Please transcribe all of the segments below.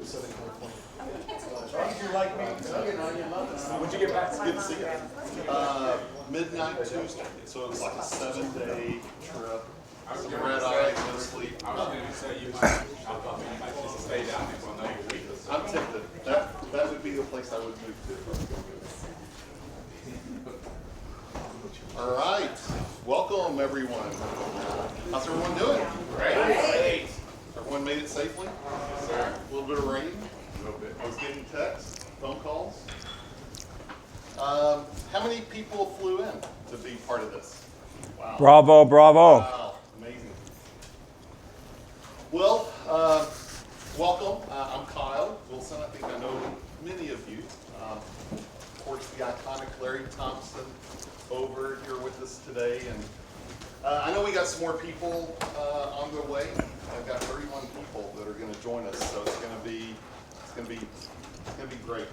When'd you get back? It's good to see you. Midnight Tuesday. So it's like a 7-day trip. Red eye, no sleep. I was going to say you might. I thought you might just stay down there for another week or so. I'm tempted. That would be the place I would move to. All right. Welcome, everyone. How's everyone doing? Great. Everyone made it safely? Yes, sir. A little bit of rain. A little bit. I was getting texts, phone calls. How many people flew in to be part of this? Wow. Bravo, bravo. Wow. Amazing. Well, welcome. I'm Kyle Wilson. I think I know many of you. Of course, the iconic Larry Thompson over here with us today. And I know we got some more people on the way. I've got 31 people that are going to join us, so it's going to be great.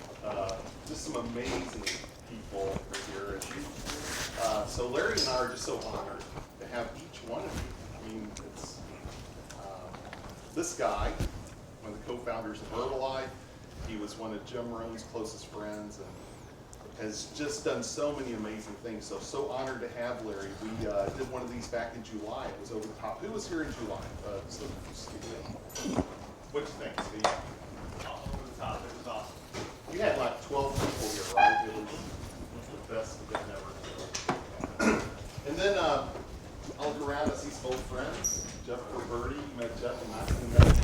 Just some amazing people are here. So Larry and I are just so honored to have each one of you. I mean, it's this guy, one of the co-founders of Herbalife. He was one of Jim Rohn's closest friends and has just done so many amazing things. So honored to have Larry. We did one of these back in July. It was over the top. Who was here in July? What'd you think, Steve? Over the top. It was awesome. You had like 12 people here, right? It was the best event ever. And then I'll look around and see some old friends. Jeff Roberti, you met Jeff in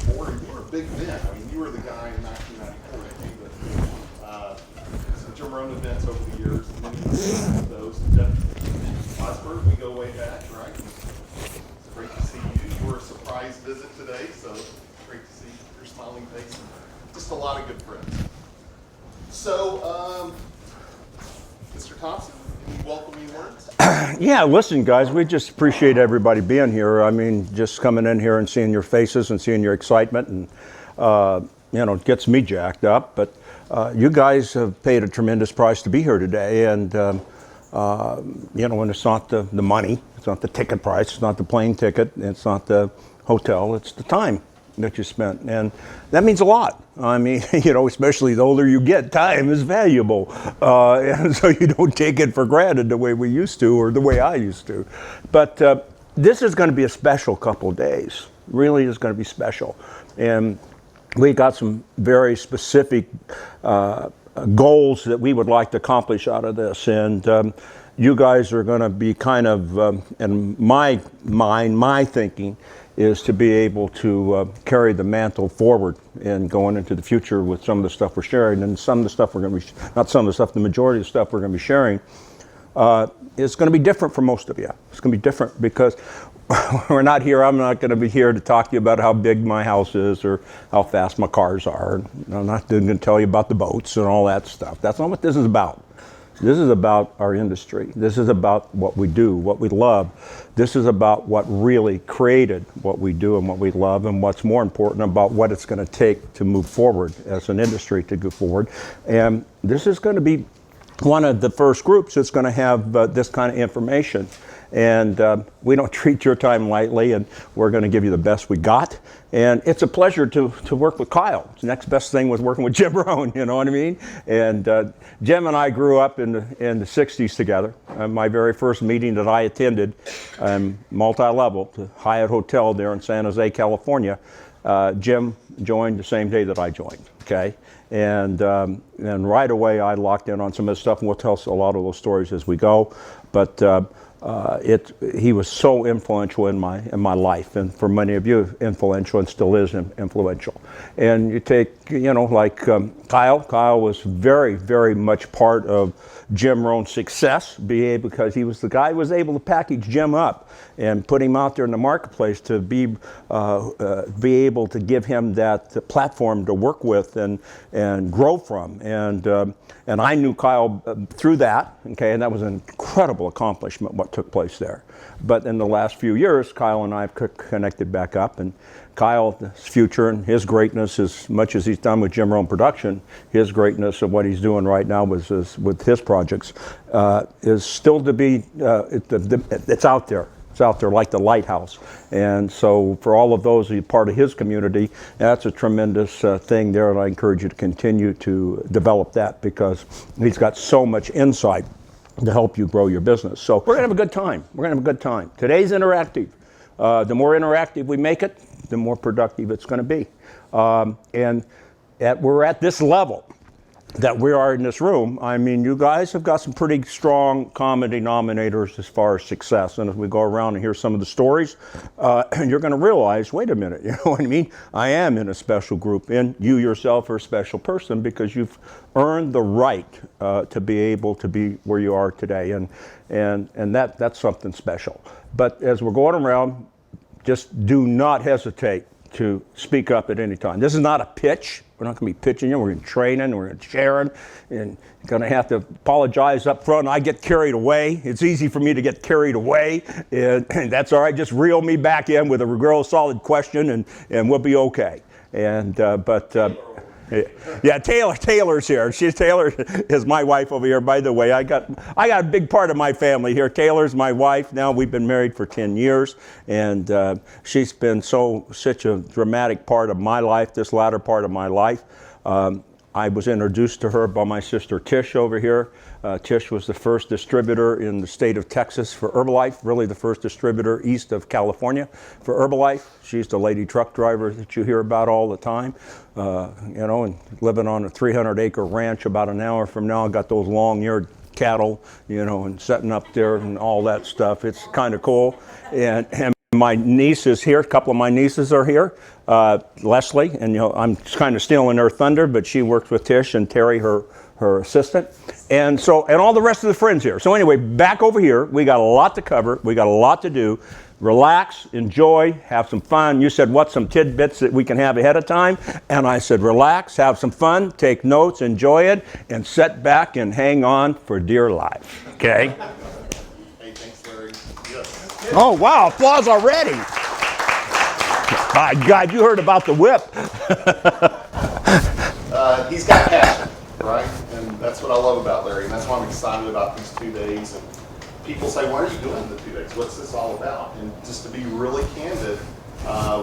1994. And you were a big then. I mean, you were the guy in 1994, I think. But some Jim Rohn events over the years. And then those. Jeff Osberg, we go way back, right? It's great to see you. You were a surprise visit today, so it's great to see your smiling face. Just a lot of good friends. So, Mr. Thompson, any welcoming words? Yeah, listen, guys, we just appreciate everybody being here. I mean, just coming in here and seeing your faces and seeing your excitement, and it gets me jacked up. But you guys have paid a tremendous price to be here today, and when it's not the money, it's not the ticket price, it's not the plane ticket, it's not the hotel, it's the time that you spent, and that means a lot. I mean, especially the older you get, time is valuable, and so you don't take it for granted the way we used to, or the way I used to. But this is going to be a special couple of days. Really is going to be special, and we got some very specific goals that we would like to accomplish out of this, and you guys are going to be kind of, in my mind, my thinking, is to be able to carry the mantle forward and going into the future with some of the stuff we're sharing, and some of the stuff we're going to be, not some of the stuff, the majority of the stuff we're going to be sharing is going to be different for most of you. It's going to be different because we're not here, I'm not going to be here to talk to you about how big my house is or how fast my cars are. I'm not going to tell you about the boats and all that stuff. That's not what this is about. This is about our industry. This is about what we do, what we love. This is about what really created what we do and what we love, and what's more important about what it's going to take to move forward as an industry to go forward. And this is going to be one of the first groups that's going to have this kind of information. And we don't treat your time lightly, and we're going to give you the best we got. And it's a pleasure to work with Kyle. The next best thing was working with Jim Rohn, you know what I mean? And Jim and I grew up in the 60s together. My very first meeting that I attended, multi-level, the Hyatt Hotel there in San Jose, California, Jim joined the same day that I joined, okay? And right away I locked in on some of this stuff, and we'll tell a lot of those stories as we go. But he was so influential in my life, and for many of you, influential, and still is influential. And you take, like Kyle was very, very much part of Jim Rohn's success, because he was the guy who was able to package Jim up and put him out there in the marketplace to be able to give him that platform to work with and grow from. And I knew Kyle through that, okay, and that was an incredible accomplishment what took place there. But in the last few years, Kyle and I have connected back up, and Kyle's future and his greatness, as much as he's done with Jim Rohn Production, his greatness of what he's doing right now with his projects is still to be, it's out there. that's out there like the lighthouse. And so for all of those who are part of his community, that's a tremendous thing there, and I encourage you to continue to develop that because he's got so much insight to help you grow your business. So we're gonna have a good time. We're gonna have a good time. Today's interactive. The more interactive we make it, the more productive it's gonna be. We're at this level that we are in this room. I mean, you guys have got some pretty strong common denominators as far as success. And as we go around and hear some of the stories, you're going to realize, wait a minute, you know what I mean? I am in a special group, and you yourself are a special person because you've earned the right to be able to be where you are today. And that's something special. But as we're going around, just do not hesitate to speak up at any time. This is not a pitch. We're not going to be pitching you. We're going to be training. We're going to sharing, and you're going to have to apologize up front. I get carried away. It's easy for me to get carried away, and that's all right. Just reel me back in with a real solid question, and we'll be okay. Yeah, Taylor's here. Taylor is my wife over here, by the way. I got a big part of my family here. Taylor's my wife. Now we've been married for 10 years, and she's been such a dramatic part of my life, this latter part of my life. I was introduced to her by my sister Tish over here. Tish was the first distributor in the state of Texas for Herbalife, really the first distributor east of California for Herbalife. She's the lady truck driver that you hear about all the time, and living on a 300-acre ranch about an hour from now. I got those long-eared cattle, and setting up there and all that stuff. It's kind of cool. And my niece is here. A couple of my nieces are here. Leslie, and I'm kind of stealing her thunder, but she works with Tish and Terry, her assistant, and all the rest of the friends here. So anyway, back over here, we got a lot to cover. We got a lot to do. Relax, enjoy, have some fun. You said, what, some tidbits that we can have ahead of time? And I said, relax, have some fun, take notes, enjoy it, and sit back and hang on for dear life. Okay? Hey, thanks, Larry. Yes. Oh, wow, applause already. My God, you heard about the whip. He's got passion, right? And that's what I love about Larry, and that's why I'm excited about these 2 days. And people say, why are you doing the 2 days? What's this all about? And just to be really candid,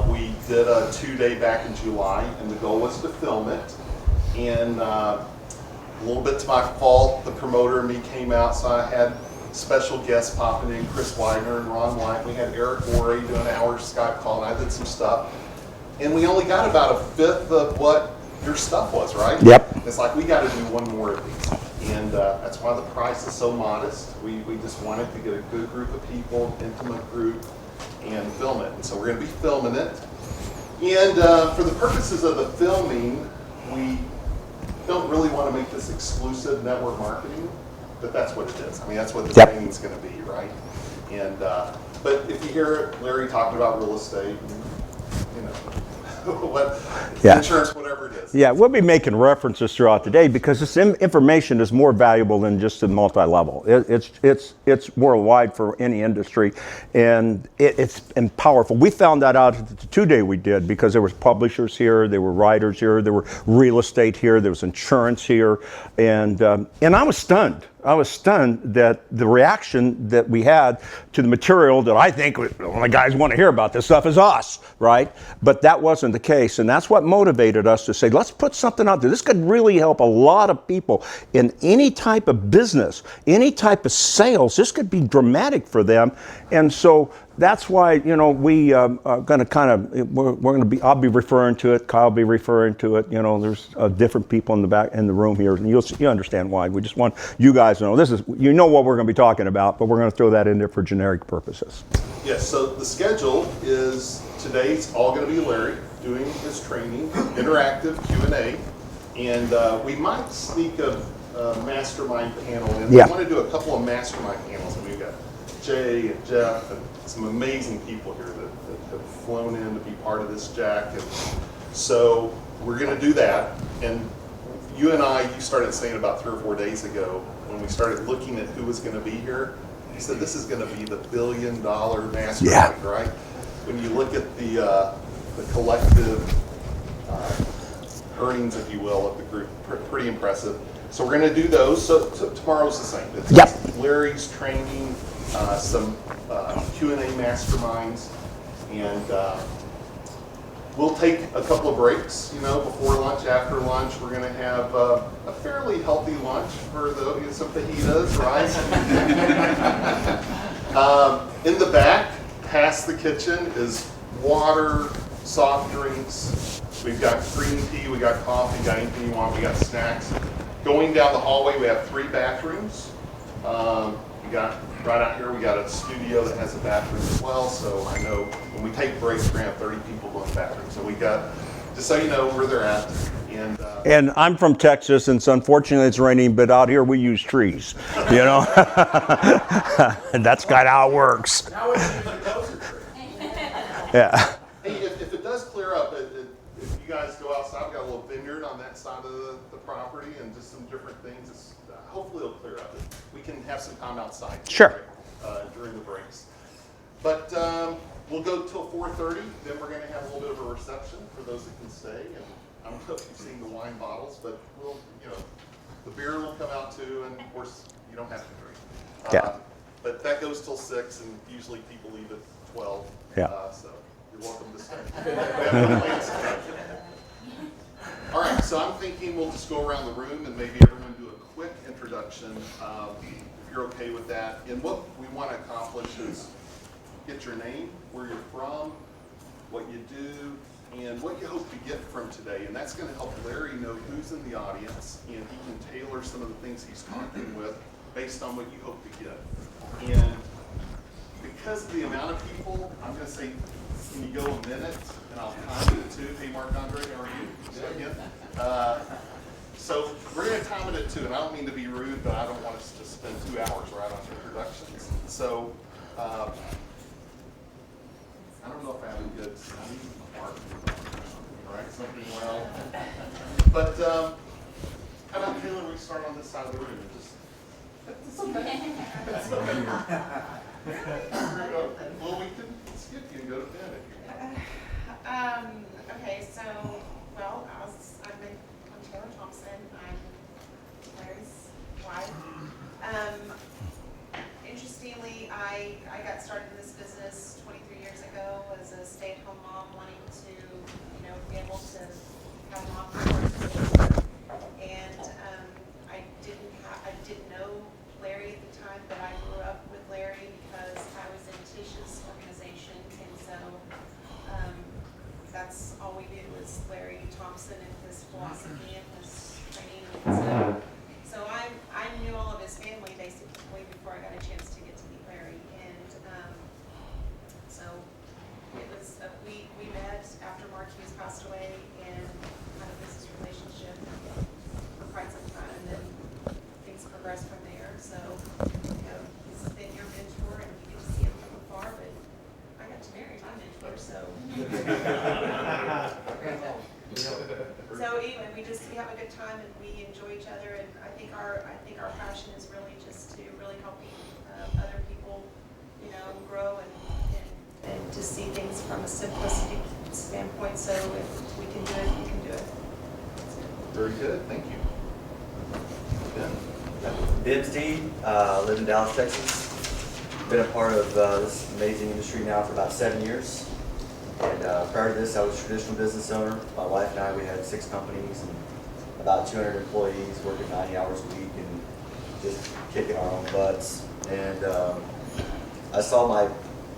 we did a 2-day back in July, and the goal was to film it. And a little bit to my fault, the promoter and me came out, so I had special guests popping in, Chris Widener and Ron White. We had Eric Worre doing an hour Skype call, and I did some stuff. And we only got about a fifth of what your stuff was, right? Yep. It's like, we got to do one more of these. And that's why the price is so modest. We just wanted to get a good group of people, intimate group, and film it. And so we're going to be filming it. And for the purposes of the filming, we don't really want to make this exclusive network marketing, but that's what it is. I mean, that's what the training is going to be, right? And but if you hear Larry talking about real estate, insurance, whatever it is. Yeah, we'll be making references throughout the day because this information is more valuable than just the multi-level. It's worldwide for any industry, and it's powerful. We found that out at the 2-day we did because there was publishers here, there were writers here, there were real estate here, there was insurance here, and I was stunned. I was stunned that the reaction that we had to the material that I think the only guys want to hear about this stuff is us, right? But that wasn't the case, and that's what motivated us to say, let's put something out there. This could really help a lot of people in any type of business, any type of sales. This could be dramatic for them, and so that's why we are going to I'll be referring to it. Kyle will be referring to it. There's different people in the room here, and you understand why. We just want you guys to know this is what we're going to be talking about, but we're going to throw that in there for generic purposes. Yes. So the schedule is today's all going to be Larry doing his training, interactive Q&A, and we might sneak a mastermind panel in. Yeah. We want to do a couple of mastermind panels, and we've got Jay and Jeff and some amazing people here that have flown in to be part of this, Jack. And so we're going to do that. And you started saying about 3 or 4 days ago when we started looking at who was going to be here, you said this is going to be the $1 billion mastermind, right? When you look at the collective earnings, if you will, of the group, pretty impressive. So we're going to do those. So tomorrow's the same. It's Larry's training, some Q&A masterminds, and we'll take a couple of breaks, before lunch, after lunch. We're going to have a fairly healthy lunch for some fajitas, right? In the back, past the kitchen, is water, soft drinks. We've got green tea, we got coffee, got anything you want, we got snacks. Going down the hallway, we have 3 bathrooms. We got right out here, we got a studio that has a bathroom as well. So I know when we take breaks, we're gonna have 30 people going to the bathroom. So we got, just so you know where they're at. And I'm from Texas, and so unfortunately it's raining, but out here we use trees, and that's kind of how it works. Now it's usually closer tree. Yeah. Hey, if it does clear up, if you guys go outside, we've got a little vineyard on that side of the property and just some different things. Hopefully it'll clear up. We can have some time outside. Sure. During the breaks. But we'll go till 4:30. Then we're going to have a little bit of a reception for those that can stay. And I don't know if you've seen the wine bottles, but the beer will come out too. And of course, you don't have to drink. Yeah. But that goes till 6, and usually people leave at 12. Yeah. So you're welcome to stay. All right, so I'm thinking we'll just go around the room and maybe everyone do a quick introduction, if you're okay with that. And what we want to accomplish is get your name, where you're from, what you do, and what you hope to get from today. And that's going to help Larry know who's in the audience, and he can tailor some of the things he's talking with based on what you hope to get. And because of the amount of people, I'm going to say, can you go a minute? And I'll time it too. Hey, Mark Andre, how are you? So we're going to time it at 2, and I don't mean to be rude, but I don't want us to spend 2 hours right on introductions. So I don't know if I have a good mark, right? Something well. But how about Taylor? We start on this side of the room. It's okay. It's okay. Well, we can skip you and go to bed if you want. Okay, so, I'm Larry Thompson. I'm Larry's wife. Interestingly, I got started in this business 23 years ago as a stay-at-home mom, wanting to, be able to have an office. And I didn't know Larry at the time, but I grew up with Larry because I was in Tish's organization, and so that's all we knew was Larry Thompson and his philosophy and his training. And so I knew all of his family basically before I got a chance to get to meet Larry. And so it was we met after Mark Hughes passed away and had a business relationship for quite some time, and then things progressed from there. So he's been your mentor, and you get to see him from afar, but I got to marry my mentor, so. So anyway, we have a good time and we enjoy each other, and I think our passion is really just to really helping other people, grow and to see things from a simplicity standpoint. So if we can do it, we can do it. Very good. Thank you. Ben. Ben Steed, live in Dallas, Texas. Been a part of this amazing industry now for about 7 years. And prior to this, I was a traditional business owner. My wife and I, we had 6 companies and about 200 employees working 90 hours a week and just kicking our own butts. And I saw my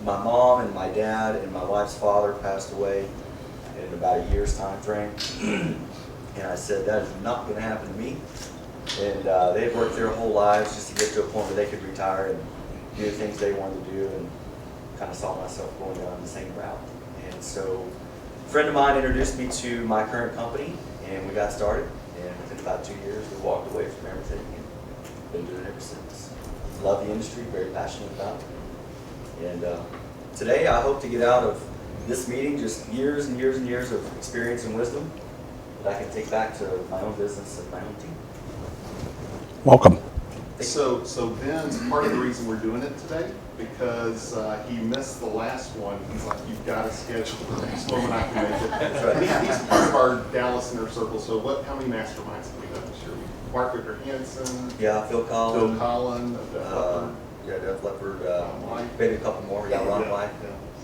mom and my dad and my wife's father passed away in about a year's time frame. And I said, that is not going to happen to me. And they had worked their whole lives just to get to a point where they could retire and do the things they wanted to do, and kind of saw myself going down the same route. And so a friend of mine introduced me to my current company, and we got started. And within about 2 years, we walked away from everything and been doing it ever since. Love the industry, very passionate about it. And today, I hope to get out of this meeting just years and years and years of experience and wisdom that I can take back to my own business and my own team. Welcome. So Ben's part of the reason we're doing it today, because he missed the last one. He's like, you've got to schedule the next one when I can make it. He's part of our Dallas Inner Circle. So how many masterminds have we done this year? Mark Victor Hansen. Yeah, Phil Collin. Yeah, Def Leppard, maybe a couple more. Yeah, Ron White.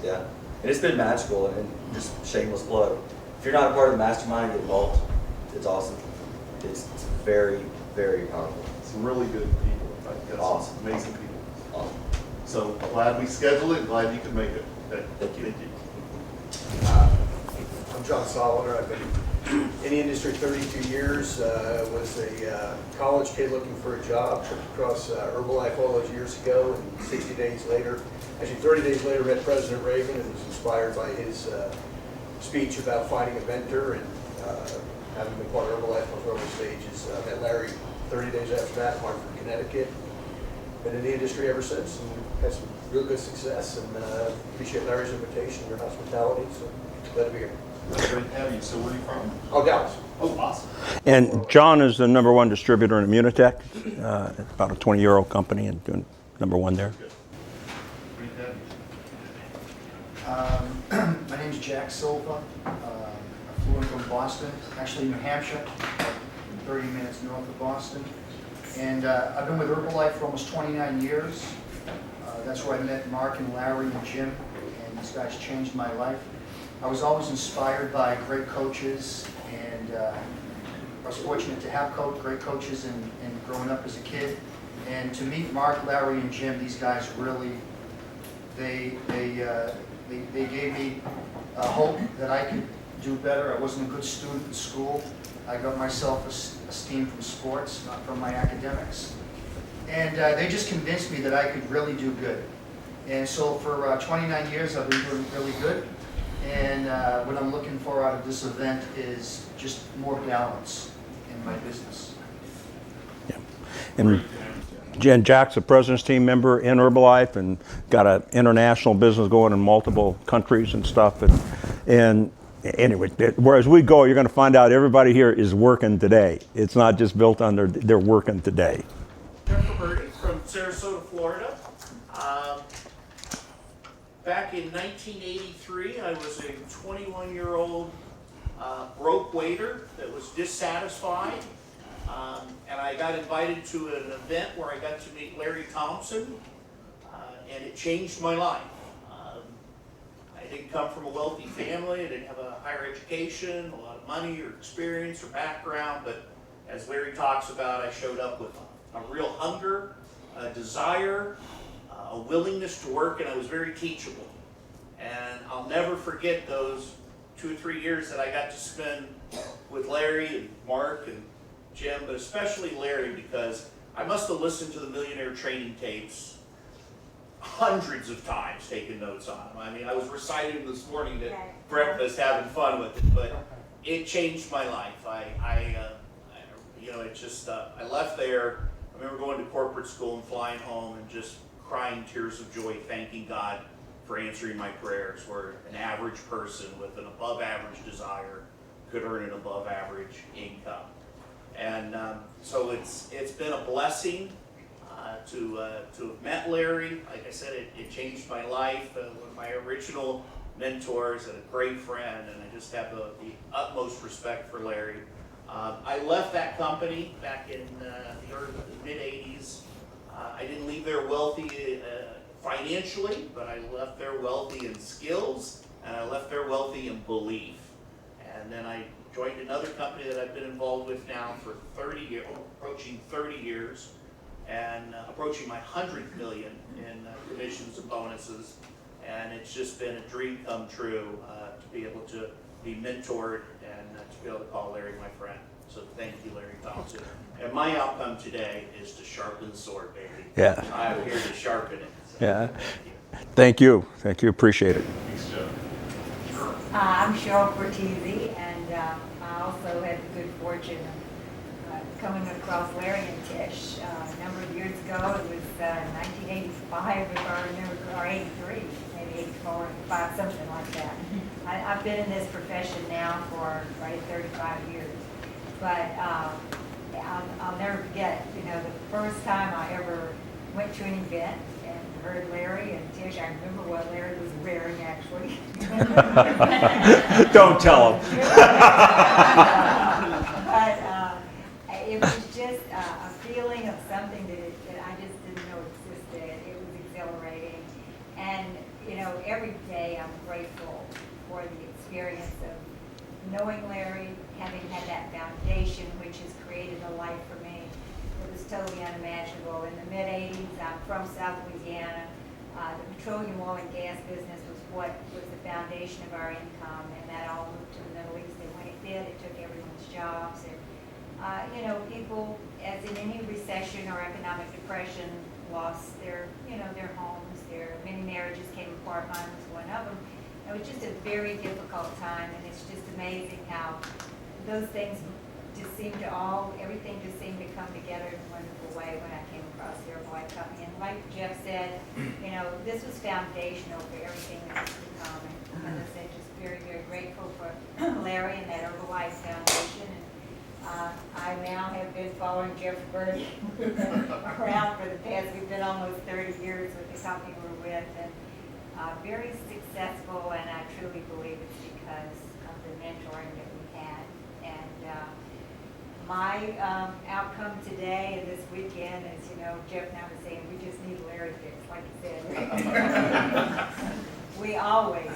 Yeah. And it's been magical, and just shameless plug. If you're not a part of the Mastermind, get involved. It's awesome. It's very, very powerful. Some really good people. I've got Awesome. some amazing people. Awesome. So glad we scheduled it, glad you could make it. Okay. Thank you. I'm John Solomon. I've been in the industry 32 years. Was a college kid looking for a job. Tripped across Herbalife all those years ago, and 60 days later, actually 30 days later, met President Reagan and was inspired by his speech about finding a mentor. And having been part of Herbalife on early stages, met Larry 30 days after that in Hartford, Connecticut. Been in the industry ever since, and had some real good success. And appreciate Larry's invitation and your hospitality. So glad to be here. Great to have you. So where are you from? Oh, Dallas. Oh, awesome. And John is the #1 distributor in Immunotech. It's about a 20-year-old company and doing #1 there. Good. Great to have you. My name is Jack Silva. I flew in from Boston, actually New Hampshire, 30 minutes north of Boston. And I've been with Herbalife for almost 29 years. That's where I met Mark and Larry and Jim, and these guys changed my life. I was always inspired by great coaches, and I was fortunate to have great coaches and growing up as a kid. And to meet Mark, Larry, and Jim, these guys really, they gave me hope that I could do better. I wasn't a good student in school. I got my self-esteem from sports, not from my academics. And they just convinced me that I could really do good. And so for 29 years, I've been doing really good. And what I'm looking for out of this event is just more balance in my business. Yeah. And Jack's a president's team member in Herbalife and got an international business going in multiple countries and stuff. And anyway, whereas we go, you're going to find out everybody here is working today. It's not just built on they're working today. Jeff from Sarasota, Florida. Back in 1983, I was a 21-year-old broke waiter that was dissatisfied. And I got invited to an event where I got to meet Larry Thompson, and it changed my life. I didn't come from a wealthy family, I didn't have a higher education, a lot of money or experience or background, but as Larry talks about, I showed up with a real hunger, a desire, a willingness to work, and I was very teachable. And I'll never forget those 2 or 3 years that I got to spend with Larry and Mark and Jim, but especially Larry, because I must have listened to the Millionaire training tapes hundreds of times, taking notes on them. I mean, I was reciting this morning at breakfast, having fun with it, but it changed my life. I left there. I remember going to corporate school and flying home and just crying tears of joy, thanking God for answering my prayers, where an average person with an above average desire could earn an above average income. And so it's been a blessing to have met Larry. Like I said, it changed my life. One of my original mentors and a great friend, and I just have the utmost respect for Larry. I left that company back in the mid-'80s. I didn't leave there wealthy financially, but I left there wealthy in skills, and I left there wealthy in belief. And then I joined another company that I've been involved with now for 30 years, approaching 30 years, and approaching my 100 million in commissions and bonuses. And it's just been a dream come true to be able to be mentored and to be able to call Larry my friend. So thank you, Larry Thompson. And my outcome today is to sharpen the sword, baby. Yeah. I'm here to sharpen it. So Yeah. Thank you. Thank you. Appreciate it. Thanks, Jeff. I'm Cheryl Cortese, and I also had the good fortune of coming across Larry and Tish a number of years ago. It was 1985, if I remember, or 83, maybe 84, 85, something like that. I've been in this profession now for 35 years, but I'll never forget, the first time I ever went to an event and heard Larry and Tish. I remember what Larry was wearing, actually. Don't tell him. But it was just a feeling of something that I just didn't know existed. It for the experience of knowing Larry, having had that foundation, which has created a life for me. It was totally unimaginable. In the mid-'80s, I'm from South Louisiana. The petroleum, oil, and gas business was what was the foundation of our income, and that all moved to the Middle East. And when it did, it took everyone's jobs. And, people, as in any recession or economic depression, lost their homes. Many marriages came apart. Mine was one of them. It was just a very difficult time, and it's just amazing how those things just everything just seemed to come together in a wonderful way when I came across the Herbalife Company. And like Jeff said, this was foundational for everything that was to come. And as I said, just very, very grateful for Larry and that Herbalife Foundation. And I now have been following Jeff Birdie around for the past, we've been almost 30 years with the company we're with. And very successful, and I truly believe it's because of the mentoring that we had. And my outcome today and this weekend is, Jeff and I were saying, we just need Larry fixed, like you said. We always,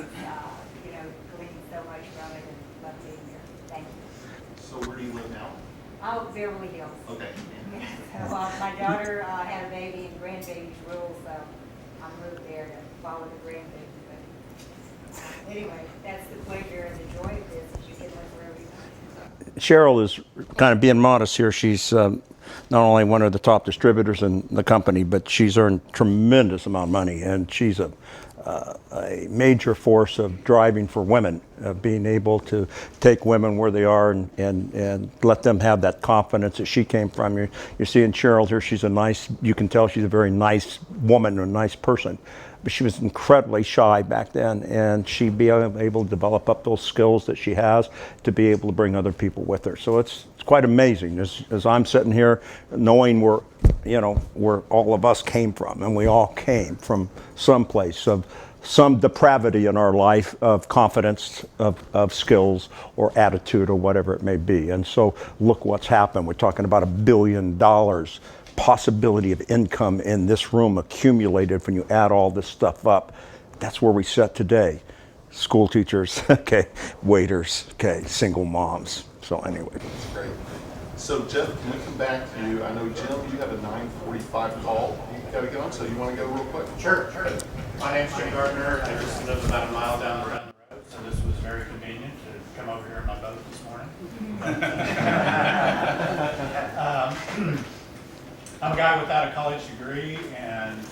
glean so much from it and love being here. Thank you. So where do you live now? Oh, Beverly Hills. Okay. So my daughter had a baby and grandbabies rule, so I moved there to follow the grandbaby. But anyway, that's the pleasure and the joy of this, is you can live wherever you want. Cheryl is kind of being modest here. She's not only one of the top distributors in the company, but she's earned tremendous amount of money, and she's a major force of driving for women, being able to take women where they are and let them have that confidence that she came from. You're seeing Cheryl here. She's you can tell she's a very nice woman, a nice person. But she was incredibly shy back then, and she'd be able to develop up those skills that she has to be able to bring other people with her. So it's quite amazing as I'm sitting here knowing where all of us came from, and we all came from some place of some depravity in our life, of confidence, of skills or attitude or whatever it may be. And so look what's happened. We're talking about $1 billion possibility of income in this room accumulated when you add all this stuff up. That's where we sit today. School teachers, okay, waiters, okay, single moms. So anyway. That's great. So Jeff, can we come back to you? I know, Jim, you have a 9:45 call you got to go on, so you want to go real quick? Sure. My name's Jim Gardner. I just live about a mile down the road, so this was very convenient to come over here in my boat this morning. I'm a guy without a college degree and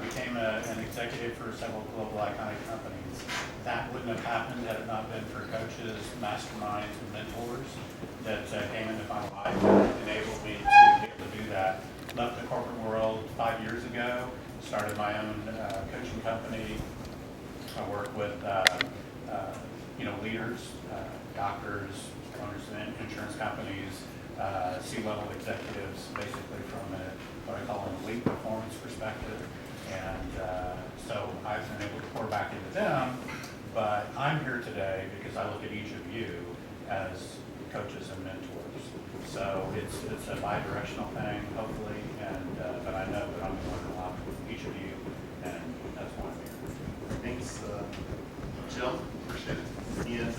became an executive for several global iconic companies. That wouldn't have happened had it not been for coaches, masterminds, and mentors that came into my life and enabled me to be able to do that. Left the corporate world 5 years ago, started my own coaching company. I work with leaders, doctors, owners of insurance companies, C-level executives, basically from what I call an elite performance perspective. And so I've been able to pour back into them, but I'm here today because I look at each of you as coaches and mentors. So it's a bi-directional thing, hopefully, but I know that I'm going to learn a lot from each of you, and that's why I'm here. Thanks, Jim. Appreciate it. And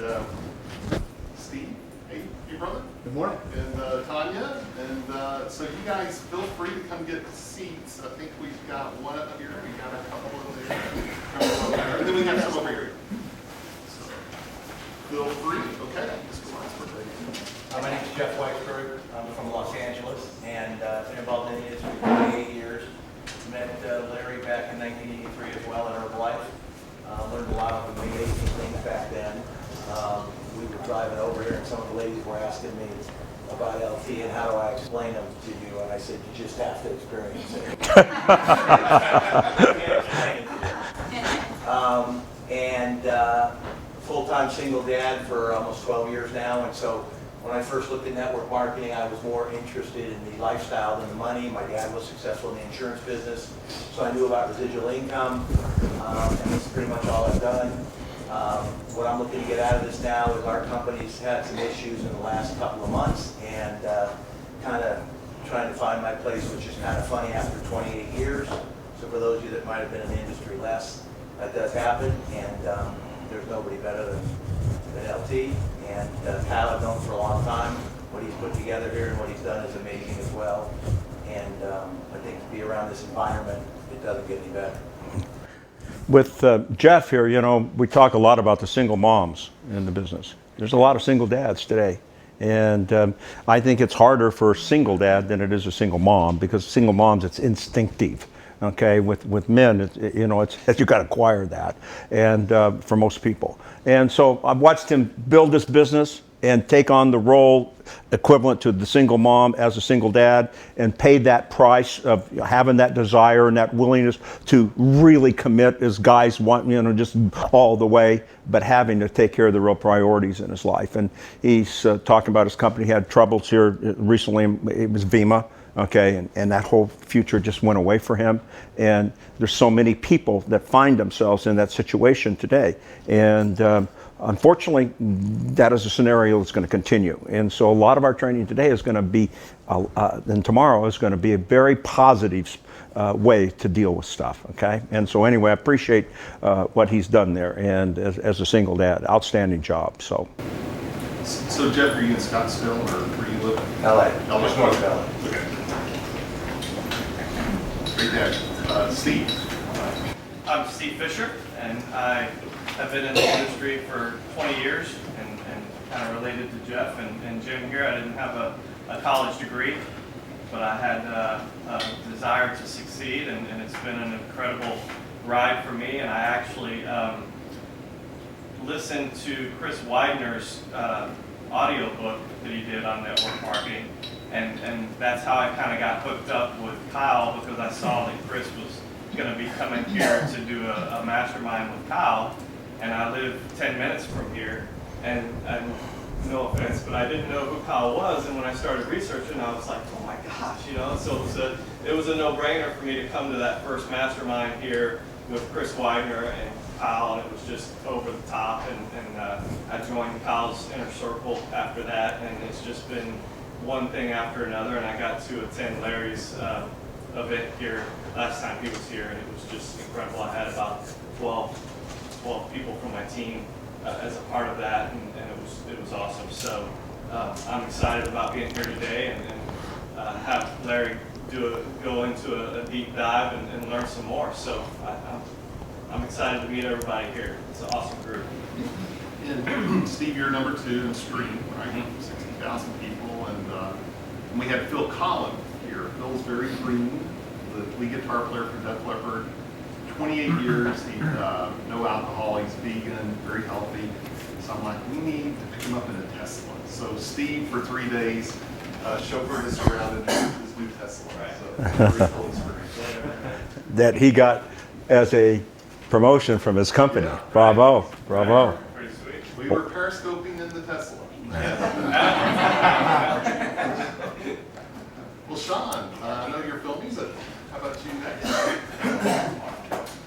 Steve, hey brother. Good morning. And Tanya. And so you guys feel free to come get seats. I think we've got one up here. We got a couple over there. And then we have some over here. So feel free. Okay. My name is Jeff Weisberg. I'm from Los Angeles and been involved in the industry for 28 years. Met Larry back in 1983 as well at Herbalife. Learned a lot of amazing things back then. We were driving over here and some of the ladies were asking me about LT and how do I explain them to you, and I said, you just have to experience it. Full-time single dad for almost 12 years now, and so when I first looked at network marketing, I was more interested in the lifestyle than the money. My dad was successful in the insurance business, so I knew about residual income, and that's pretty much all I've done. What I'm looking to get out of this now is our company's had some issues in the last couple of months, and kind of trying to find my place, which is kind of funny after 28 years. So for those of you that might have been in the industry less, that does happen, and there's nobody better than LT. And Kyle I've known for a long time. What he's put together here and what he's done is amazing as well. And I think to be around this environment, it doesn't get any better. With Jeff here, you know, we talk a lot about the single moms in the business. There's a lot of single dads today. And I think it's harder for a single dad than it is a single mom, because single moms, it's instinctive. Okay, with men, you know, it's you got to acquire that, and for most people. And so I've watched him build this business and take on the role equivalent to the single mom as a single dad, and pay that price of having that desire and that willingness to really commit as guys want, you know, just all the way, but having to take care of the real priorities in his life. And he's talking about his company. He had troubles here recently. It was Vima. Okay, and that whole future just went away for him. And there's so many people that find themselves in that situation today. And unfortunately, that is a scenario that's going to continue. And so a lot of our training today is going to be, and tomorrow is going to be a very positive way to deal with stuff, okay? And so anyway, I appreciate what he's done there. And as a single dad, outstanding job, so. So Jeff, are you in Scottsdale or where you live? LA. LA. Just north of LA. Okay. Great dad. Steve. I'm Steve Fisher, and I have been in the industry for 20 years and kind of related to Jeff and Jim here. I didn't have a college degree, but I had a desire to succeed, and it's been an incredible ride for me. And I actually listened to Chris Widener's audiobook that he did on network marketing. And that's how I kind of got hooked up with Kyle, because I saw that Chris was going to be coming here to do a mastermind with Kyle, and I live 10 minutes from here, and no offense, but I didn't know who Kyle was, and when I started researching, I was like, oh my gosh, you know, so it was a no-brainer for me to come to that first mastermind here with Chris Widener and Kyle, and it was just over the top, and I joined Kyle's inner circle after that, and it's just been one thing after another, and I got to attend Larry's event here last time he was here, and it was just incredible. I had about 12 people from my team as a part of that, and it was awesome. So I'm excited about being here today and have Larry go into a deep dive and learn some more. So I'm excited to meet everybody here. It's an awesome group. And Steve, you're number 2 in Stream, right? 60,000 people, and we had Phil Collin here. Phil's very green, the lead guitar player for Def Leppard. 28 years, no alcohol, he's vegan, very healthy. So I'm like, we need to pick him up in a Tesla. So Steve, for 3 days, chauffeured us around in his new Tesla. Right. So very cool experience. That he got as a promotion from his company. Yeah. Bravo, bravo. Pretty sweet. We were periscoping in the Tesla. Well, Sean, I know you're filming, so how about you next?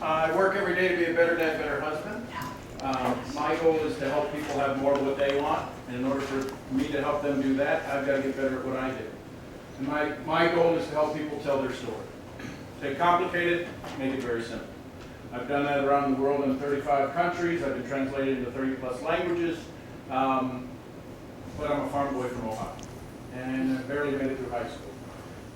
I work every day to be a better dad, better husband. My goal is to help people have more of what they want, and in order for me to help them do that, I've got to get better at what I do. And my goal is to help people tell their story. Take complicated, make it very simple. I've done that around the world in 35 countries. I've been translated into 30+ languages. But I'm a farm boy from Ohio, and I barely made it through high school.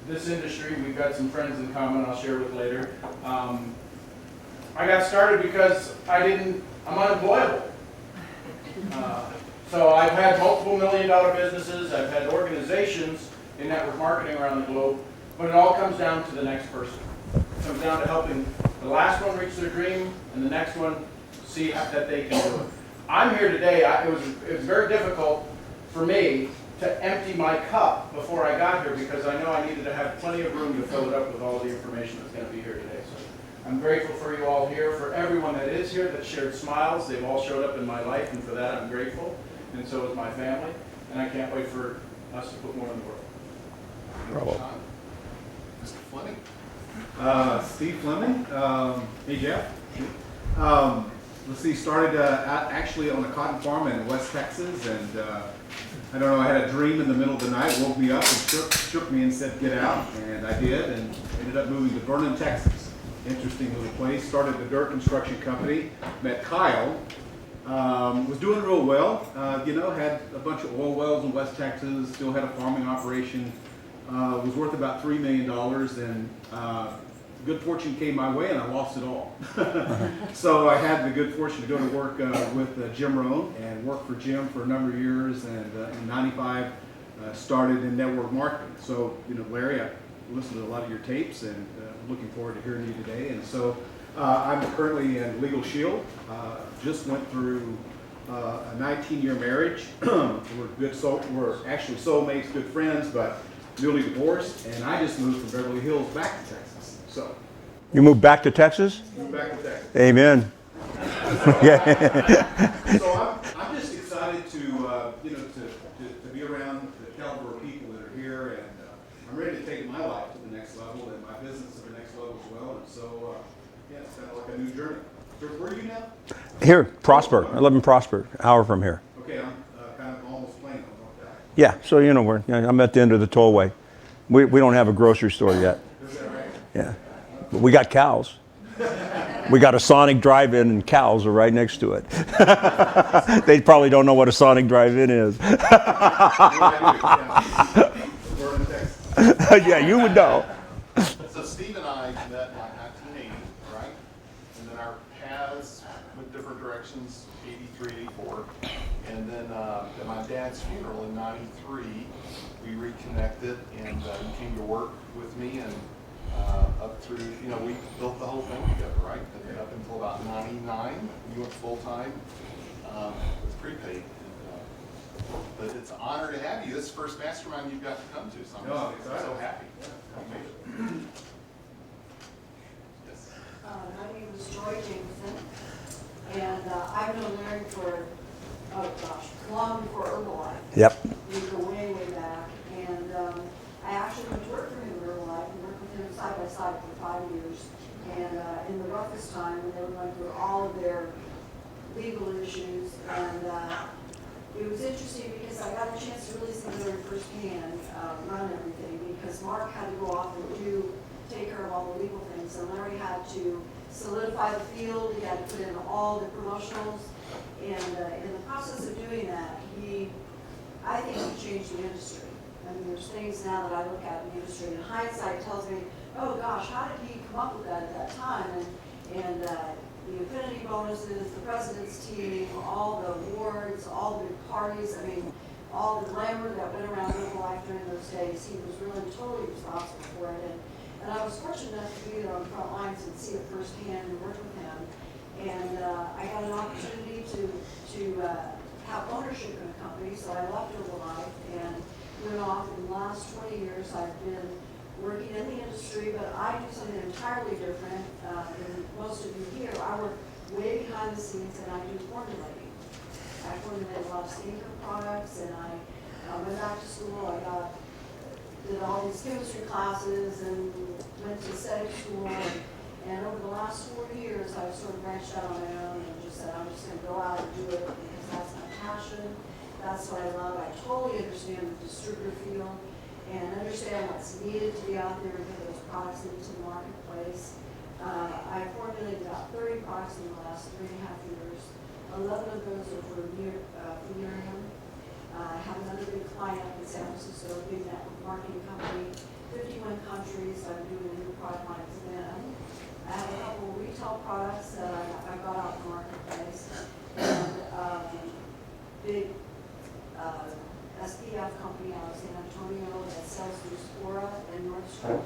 This industry, we've got some friends in common I'll share with later. I got started because I'm unemployable. So I've had multiple million-dollar businesses, I've had organizations in network marketing around the globe, but it all comes down to the next person. It comes down to helping the last one reach their dream, and the next one see that they can do it. I'm here today, it was very difficult for me to empty my cup before I got here, because I know I needed to have plenty of room to fill it up with all the information that's going to be here today. So I'm grateful for you all here, for everyone that is here that shared smiles. They've all showed up in my life, and for that I'm grateful, and so is my family, and I can't wait for us to put more in the world. Bravo. Mr. Fleming. Steve Fleming. Hey, Jeff. Let's see, started actually on a cotton farm in West Texas, and I don't know, I had a dream in the middle of the night, woke me up and shook me and said, get out, and I did, and ended up moving to Vernon, Texas. Interesting little place. Started the dirt construction company, met Kyle, Was doing real well. Had a bunch of oil wells in West Texas, still had a farming operation. Was worth about $3 million, and good fortune came my way and I lost it all. So I had the good fortune to go to work with Jim Rohn and work for Jim for a number of years, and in '95 started in network marketing. So, Larry, I listened to a lot of your tapes and looking forward to hearing you today. And so I'm currently in Legal Shield. Just went through a 19-year marriage. We're actually soulmates, good friends, but newly divorced, and I just moved from Beverly Hills back to Texas. So You moved back to Texas? moved back to Texas. Amen. Yeah. So I'm just excited to be around the caliber of people that are here, and I'm ready to take my life to the next level and my business to the next level as well. And so it's kind of like a new journey. So where are you now? Here, Prosper. I live in Prosper, an hour from here. Okay, I'm kind of almost plain on that. Yeah, so I'm at the end of the tollway. We don't have a grocery store yet. Is that right? Yeah, but we got cows. We got a Sonic drive-in, and cows are right next to it. They probably don't know what a Sonic drive-in is. Yeah, you would know. So Steve and I met in like 1980, right? And then our paths went different directions, 83, 84. And then at my dad's funeral in 93, we reconnected, and he came to work with me, and up through, we built the whole thing together, right? And then up until about 99, we went full-time with prepaid. But it's an honor to have you. This is the first mastermind you've got to come to, so I'm so happy. Yes. My name is Joy Jameson, and I've known Larry for, long before Herbalife. Yep. We go way, way back, and I actually went to work for him in Herbalife and worked with him side by side for 5 years. And in the roughest time, when they were going through all of their legal issues, and it was interesting because I got a chance to really see Larry firsthand run everything, because Mark had to go off and take care of all the legal things, and Larry had to solidify the field. He had to put in all the promotionals, and in the process of doing that, I think he changed the industry. I mean, there's things now that I look at in the industry, and hindsight tells me, oh gosh, how did he come up with that at that time? And the affinity bonuses, the president's team, all the awards, all the parties, I mean, all the glamour that went around Herbalife during those days, he was really totally responsible for it. And I was fortunate enough to be there on the front lines and see it firsthand and work with him. And I got an opportunity to have ownership in a company, so I left Herbalife and went off. In the last 20 years, I've been working in the industry, but I do something entirely different than most of you here. I work way behind the scenes, and I do formulating. I formulate a lot of skincare products, and I went back to school. Did all these chemistry classes and went to aesthetic school. And over the last 4 years, I've sort of branched out on my own and just said, I'm just going to go out and do it because that's my passion. That's what I love. I totally understand the distributor field and understand what's needed to be out there and get those products into the marketplace. I formulated about 30 products in the last 3.5 years. 11 of those are for Miriam. I have another big client up in San Francisco, a big network marketing company, 51 countries. I'm doing a new product line for them. I have a couple of retail products that I got out in the marketplace, and big SPF company out of San Antonio that sells through Sephora and Nordstrom.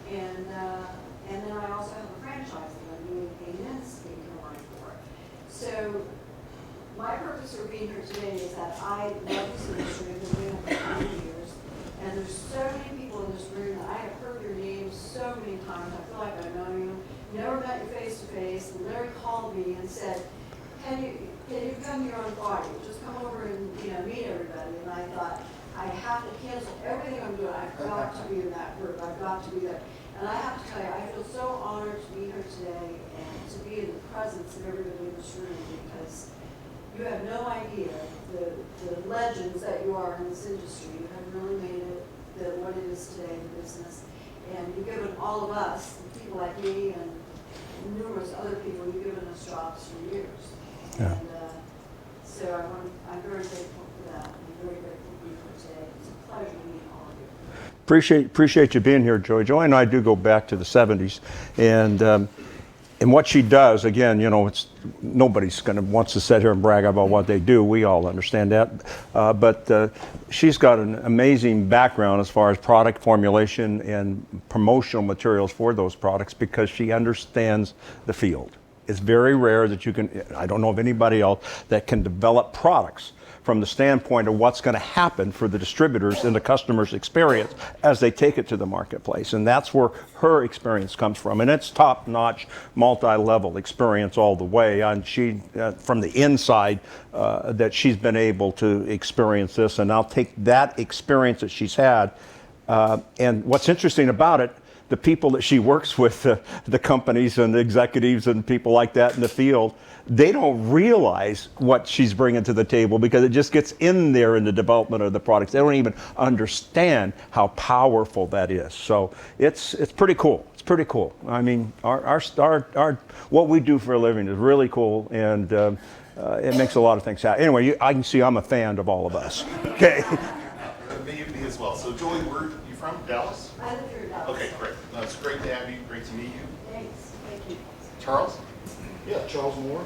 And then I also have a franchise that I'm doing a men's skincare line for. So my purpose for being here today is that I love this industry. I've been doing it for 20 years. And there's so many people in this room that I have heard your names so many times. I feel like I know you. Never met you face to face. And Larry called me and said, can you come here on Friday? Just come over and meet everybody. And I thought, I have to cancel everything I'm doing. I've got to be in that group. I've got to be there. And I have to tell you, I feel so honored to be here today and to be in the presence of everybody in this room, because you have no idea the legends that you are in this industry. You have really made it what it is today in the business. And you've given all of us, people like me and numerous other people, you've given us jobs for years. Yeah. And So I'm very grateful for that. I'm very grateful for you for today. It's a pleasure meeting all of you. Appreciate you being here, Joy. Joy and I do go back to the 70s, and what she does, again, you know, it's nobody's wants to sit here and brag about what they do. We all understand that, but she's got an amazing background as far as product formulation and promotional materials for those products because she understands the field. It's very rare that you can. I don't know of anybody else that can develop products from the standpoint of what's going to happen for the distributors and the customer's experience as they take it to the marketplace. And that's where her experience comes from. And it's top-notch, multi-level experience all the way. And she, from the inside, that she's been able to experience this. And I'll take that experience that she's had. And what's interesting about it, the people that she works with, the companies and the executives and people like that in the field, they don't realize what she's bringing to the table because it just gets in there in the development of the products. They don't even understand how powerful that is. So it's pretty cool. It's pretty cool. I mean, our what we do for a living is really cool, and it makes a lot of things happen. Anyway, I can see I'm a fan of all of us. Okay. Me as well. So Joy, where are you from? Dallas? I live here in Dallas. Okay, great. It's great to have you. Great to meet you. Thanks. Thank you. Charles? Yeah, Charles Moore.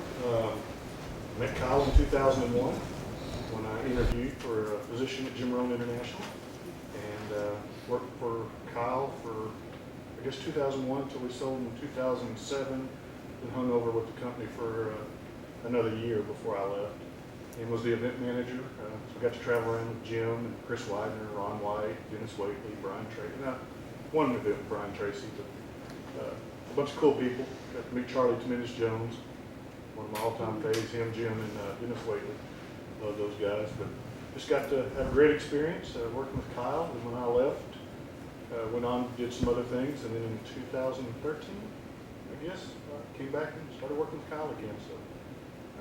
Met Kyle in 2001 when I interviewed for a position at Jim Rohn International, and worked for Kyle for, I guess, 2001 until we sold in 2007, and hung over with the company for another year before I left, and was the event manager. So I got to travel around with Jim and Chris Widener, Ron White, Dennis Waitley, Brian Tracy. Not one event with Brian Tracy, but a bunch of cool people. Got to meet Charlie Tremendous Jones, one of my all-time faves, him, Jim, and Dennis Waitley. Love those guys. But just got to have a great experience working with Kyle. And when I left, went on, did some other things, and then in 2013, I guess, came back and started working with Kyle again. So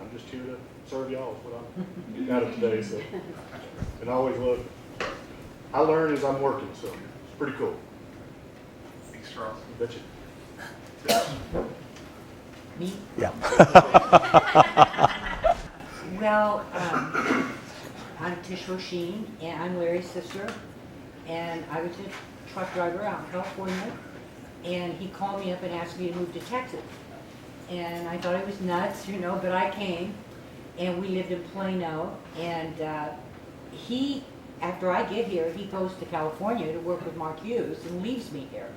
I'm just here to serve y'all is what I'm getting out of today. So, and I always love it. I learn as I'm working, so it's pretty cool. Thanks, Charles. You betcha. Me? Yeah. Well, I'm Tish Rosheen, and I'm Larry's sister, and I was a truck driver out in California, and he called me up and asked me to move to Texas. And I thought it was nuts, you know, but I came, and we lived in Plano, and after I get here, he goes to California to work with Mark Hughes and leaves me here.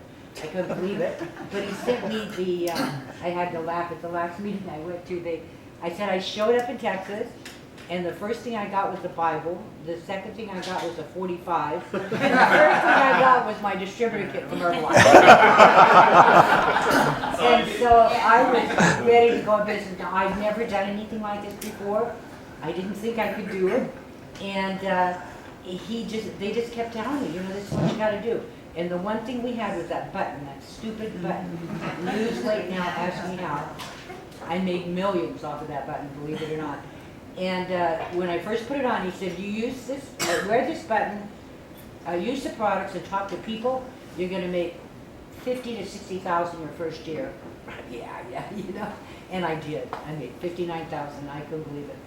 I couldn't believe it, but he sent me I had to laugh at the last meeting I went to. I said I showed up in Texas, and the first thing I got was the Bible, the second thing I got was a 45, and the third thing I got was my distributor kit from Herbalife. And so I was ready to go to business. Now, I've never done anything like this before. I didn't think I could do it, and they just kept telling me, you know, this is what you got to do. And the one thing we had was that button, that stupid button. Lose weight now, ask me how. I made millions off of that button, believe it or not. And when I first put it on, he said, you use this, wear this button, use the products and talk to people, you're gonna make 50 to 60,000 your first year. Yeah, you know. And I did. I made 59,000, I couldn't believe it.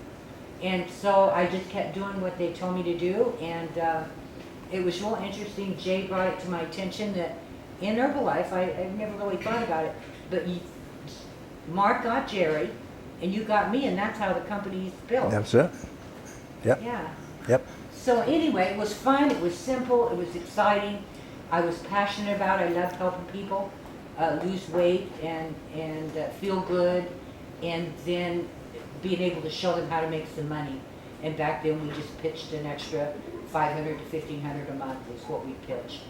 And so I just kept doing what they told me to do, and it was real interesting. Jay brought it to my attention that in Herbalife, I've never really thought about it, but Mark got Jerry, and you got me, and that's how the company's built. That's it. Yep. Yeah. Yep. So anyway, it was fun, it was simple, it was exciting. I was passionate about it. I loved helping people lose weight and feel good, and then being able to show them how to make some money. And back then we just pitched an extra $500 to $1,500 a month is what we pitched.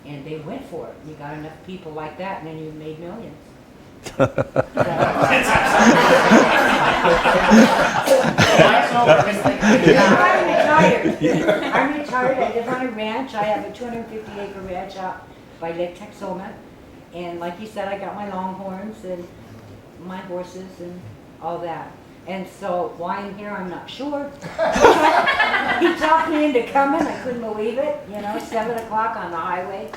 And they went for it. You got enough people like that, and then you made millions. I'm retired. I live on a ranch. I have a 250-acre ranch out by Lake Texoma. And like you said, I got my longhorns and my horses and all that. And so why I'm here, I'm not sure. He talked me into coming. I couldn't believe it. You know, 7 o'clock on the highway.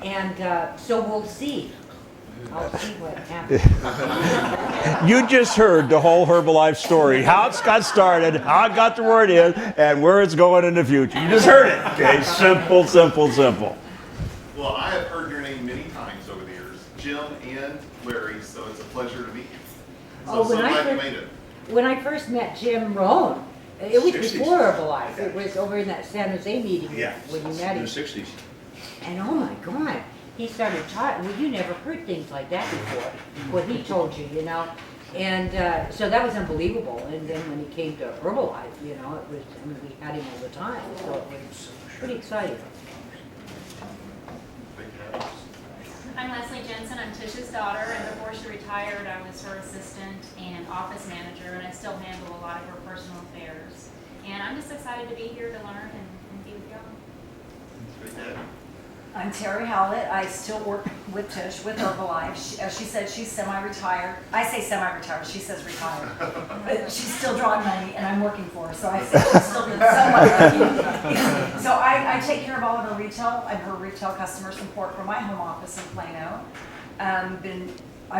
And so we'll see. I'll see what happens. You just heard the whole Herbalife story, how it's got started, how it got to where it is, and where it's going in the future. You just heard it. Okay, simple, simple, simple. Well, I have heard your name many times over the years, Jim and Larry, so it's a pleasure to meet you. So, so glad you made it. When I first met Jim Rohn, it was 60s. before Herbalife. It was over in that San Jose meeting when you met In him. the 60s. And oh my God, he started talking. Well, you never heard things like that before. What he told you, you know. And so that was unbelievable. And then when he came to Herbalife, you know, it was, I mean, we had him all the time. So it was pretty exciting. I'm Leslie Jensen. I'm Tish's daughter, and before she retired, I was her assistant and office manager, and I still handle a lot of her personal affairs. And I'm just excited to be here to learn and be with y'all. I'm Terry Howlett. I still work with Tish with Herbalife. As she said, she's semi-retired. I say semi-retired. She says retired. But she's still drawing money, and I'm working for her. So I say she's still doing somewhat working. So I take care of all of her retail and her retail customer support from my home office in Plano. I've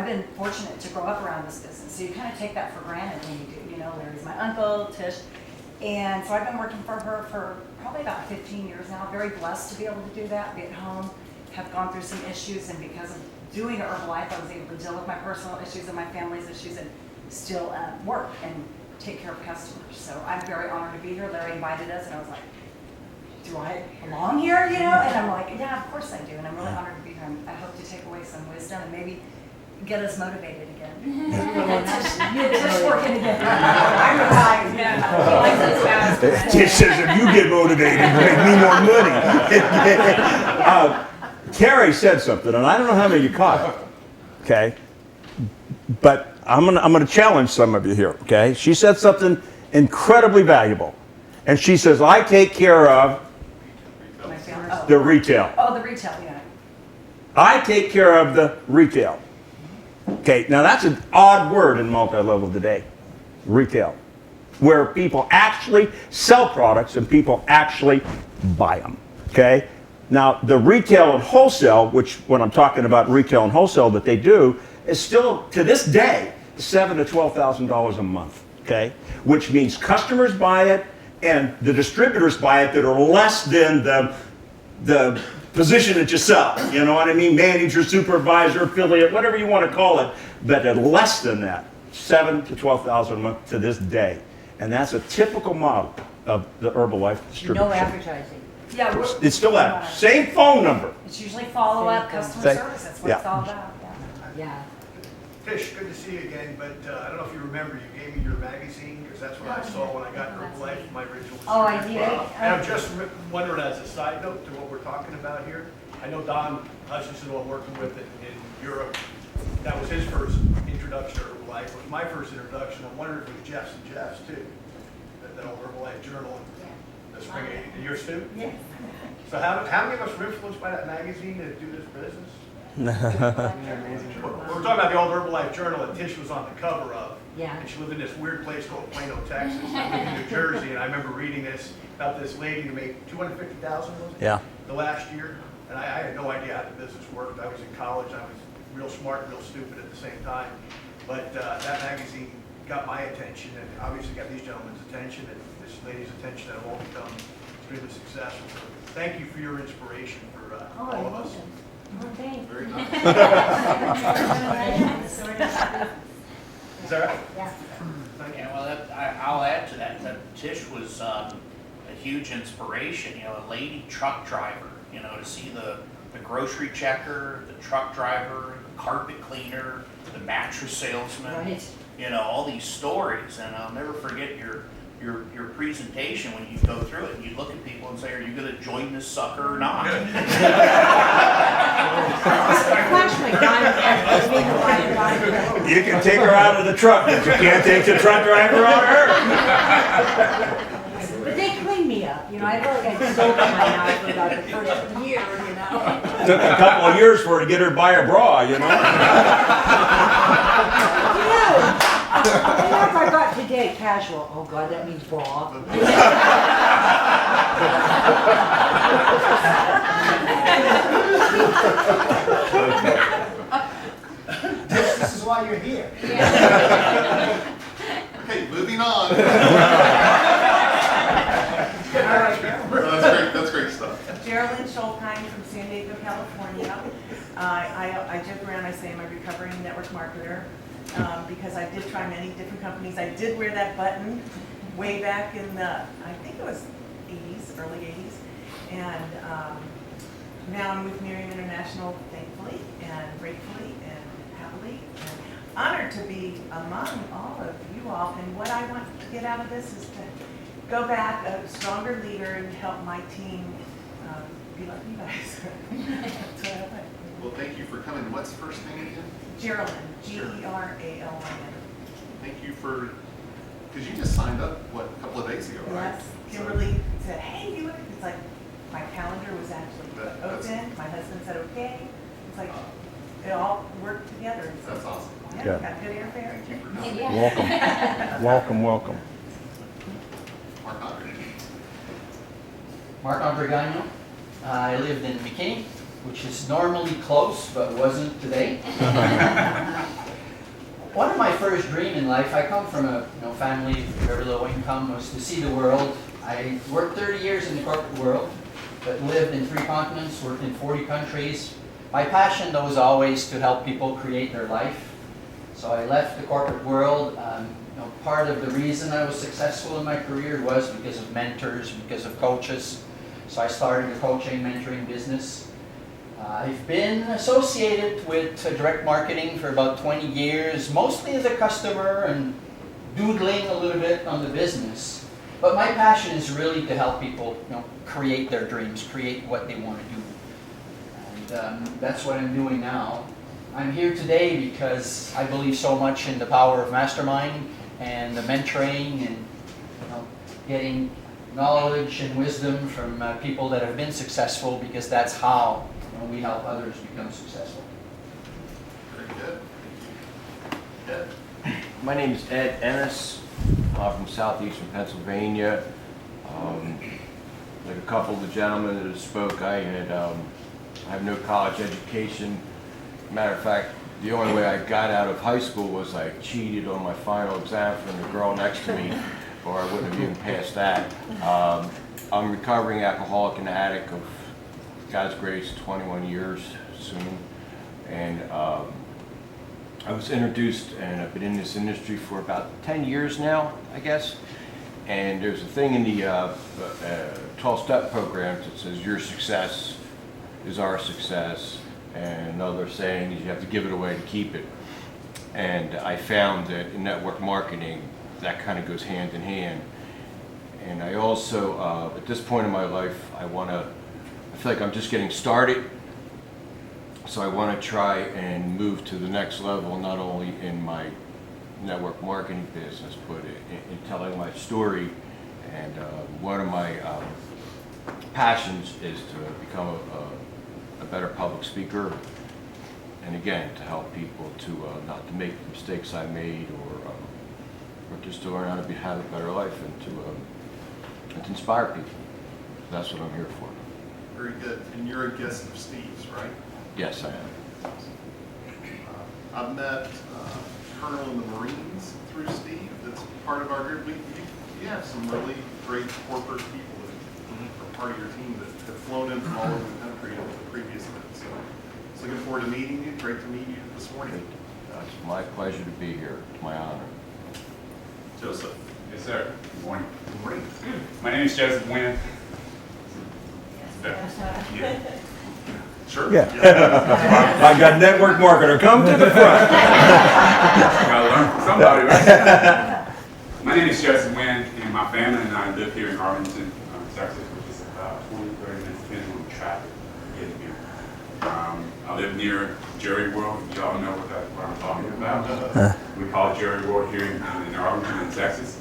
been fortunate to grow up around this business. So you kind of take that for granted when you do. You know, Larry's my uncle, Tish. And so I've been working for her for probably about 15 years now. Very blessed to be able to do that, be at home, have gone through some issues, and because of doing Herbalife, I was able to deal with my personal issues and my family's issues and still work and take care of customers. So I'm very honored to be here. Larry invited us, and I was like, do I belong here, you know? And I'm like, yeah, of course I do, and I'm really honored to be here. I hope to take away some wisdom and maybe get us motivated again. Just working again. I'm retired. Yeah. Tish says if you get motivated, make me more money. Carrie said something, and I don't know how many you caught it, okay? But I'm gonna challenge some of you here, okay? She said something incredibly valuable. And she says, I take care of the retail. Oh, the retail, yeah. I take care of the retail. Okay, now that's an odd word in multi-level today, retail, where people actually sell products and people actually buy them, okay? Now, the retail and wholesale, which when I'm talking about retail and wholesale that they do, is still, to this day, $7,000 to $12,000 a month, okay? Which means customers buy it and the distributors buy it that are less than the position that you sell, you know what I mean? Manager, supervisor, affiliate, whatever you want to call it, but at less than that, $7,000 to $12,000 a month to this day. And that's a typical model of the Herbalife distributor. No advertising. Yeah, It's still that. Same phone number. It's usually follow-up customer Same. service. That's what it's all about. Yeah. Tish, good to see you again, but I don't know if you remember, you gave me your magazine, because that's what I saw when I got Herbalife, my original. Oh, I did? And I'm just wondering, as a side note to what we're talking about here, I know Don Hutchinson, who I'm working with in Europe, that was his first introduction to Herbalife. It was my first introduction. I'm wondering if it was Jeff's and Jeff's too, that old Herbalife journal, the spring 80. And yours too? Yes. So how many of us were influenced by that magazine to do this business? We're talking about the old Herbalife journal that Tish was on the cover of. Yeah. And she lived in this weird place called Plano, Texas. I lived in New Jersey, and I remember reading this about this lady who made $250,000, was it? Yeah. The last year. And I had no idea how the business worked. I was in college. I was real smart and real stupid at the same time. But that magazine got my attention, and obviously got these gentlemen's attention and this lady's attention, that have all become extremely successful. So thank you for your inspiration for all of us. Oh, thanks. Very nice. Is that right? Yeah. Yeah, well, I'll add to that. That Tish was a huge inspiration. You know, a lady truck driver. You know, to see the grocery checker, the truck driver, the carpet cleaner, the mattress salesman. Right. You know, all these stories, and I'll never forget your presentation when you go through it and you look at people and say, are you going to join this sucker or not? You can take her out of the truck, but you can't take the truck driver out of her. But they cleaned me up, you know. I felt like I soaked in my house for about the first year, you know. Took a couple of years for her to get her to buy a bra, you know. And I got today casual. Oh God, that means bra. Okay, moving on. That's great stuff. Geraldine Scholkheim from San Diego, California. I joke around, I say I'm a recovering network marketer because I did try many different companies. I did wear that button way back in the, I think it was 80s, early 80s. And now I'm with Miriam International, thankfully and gratefully and happily. And honored to be among all of you all. And what I want to get out of this is to go back a stronger leader and help my team be like you guys. That's what I like. Well, thank you for coming. What's the first name again? Geraldine, Geralyn. Thank you for, because you just signed up, what, a couple of days ago, right? Yes, Kimberly said, hey, you look, it's like, my calendar was actually open, my husband said, okay. It's like, it all worked together. So, that's awesome. Yeah, Yeah. got good airfare. Thank you for coming. Welcome, welcome, welcome. Mark Andre. Mark Andre Gagnon. I lived in McKinney, which is normally close, but wasn't today. One of my first dreams in life, I come from a family very low income, was to see the world. I worked 30 years in the corporate world, but lived in 3 continents, worked in 40 countries. My passion, though, was always to help people create their life. So I left the corporate world. Part of the reason I was successful in my career was because of mentors, because of coaches. So I started a coaching, mentoring business. I've been associated with direct marketing for about 20 years, mostly as a customer and doodling a little bit on the business. But my passion is really to help people create their dreams, create what they want to do. And that's what I'm doing now. I'm here today because I believe so much in the power of Mastermind and the mentoring and getting knowledge and wisdom from people that have been successful, because that's how we help others become successful. Very good. Ed. My name is Ed Ennis. I'm from southeastern Pennsylvania. Like a couple of the gentlemen that have spoke, I have no college education. Matter of fact, the only way I got out of high school was I cheated on my final exam from the girl next to me, or I wouldn't have even passed that. I'm a recovering alcoholic and addict of God's grace, 21 years soon. And I was introduced, and I've been in this industry for about 10 years now, I guess. And there's a thing in the 12-step programs that says your success is our success. And another saying is you have to give it away to keep it. And I found that in network marketing, that kind of goes hand in hand. And I also, at this point in my life, I feel like I'm just getting started. So I want to try and move to the next level, not only in my network marketing business, but in telling my story. And one of my passions is to become a better public speaker, and again, to help people to not to make the mistakes I made, or just to learn how to have a better life, and to inspire people. That's what I'm here for. Very good. And you're a guest of Steve's, right? Yes, I am. I've met Colonel in the Marines through Steve. That's part of our group. You have some really great corporate people that are part of your team that have flown in from all over the country over the previous events. So looking forward to meeting you. Great to meet you this morning. It's my pleasure to be here. It's my honor. Joseph. Yes, sir. Good morning. Good morning. My name is Joseph Wynn. Yeah. Sure. Yeah. I got network marketer. Come to the front. Gotta learn from somebody, right? My name is Joseph Wynn, and my family and I live here in Arlington, Texas, which is about 20, 30 minutes depending on the traffic getting here. I live near Jerry World. You all know what I'm talking about. We call it Jerry World here in Arlington, in Texas.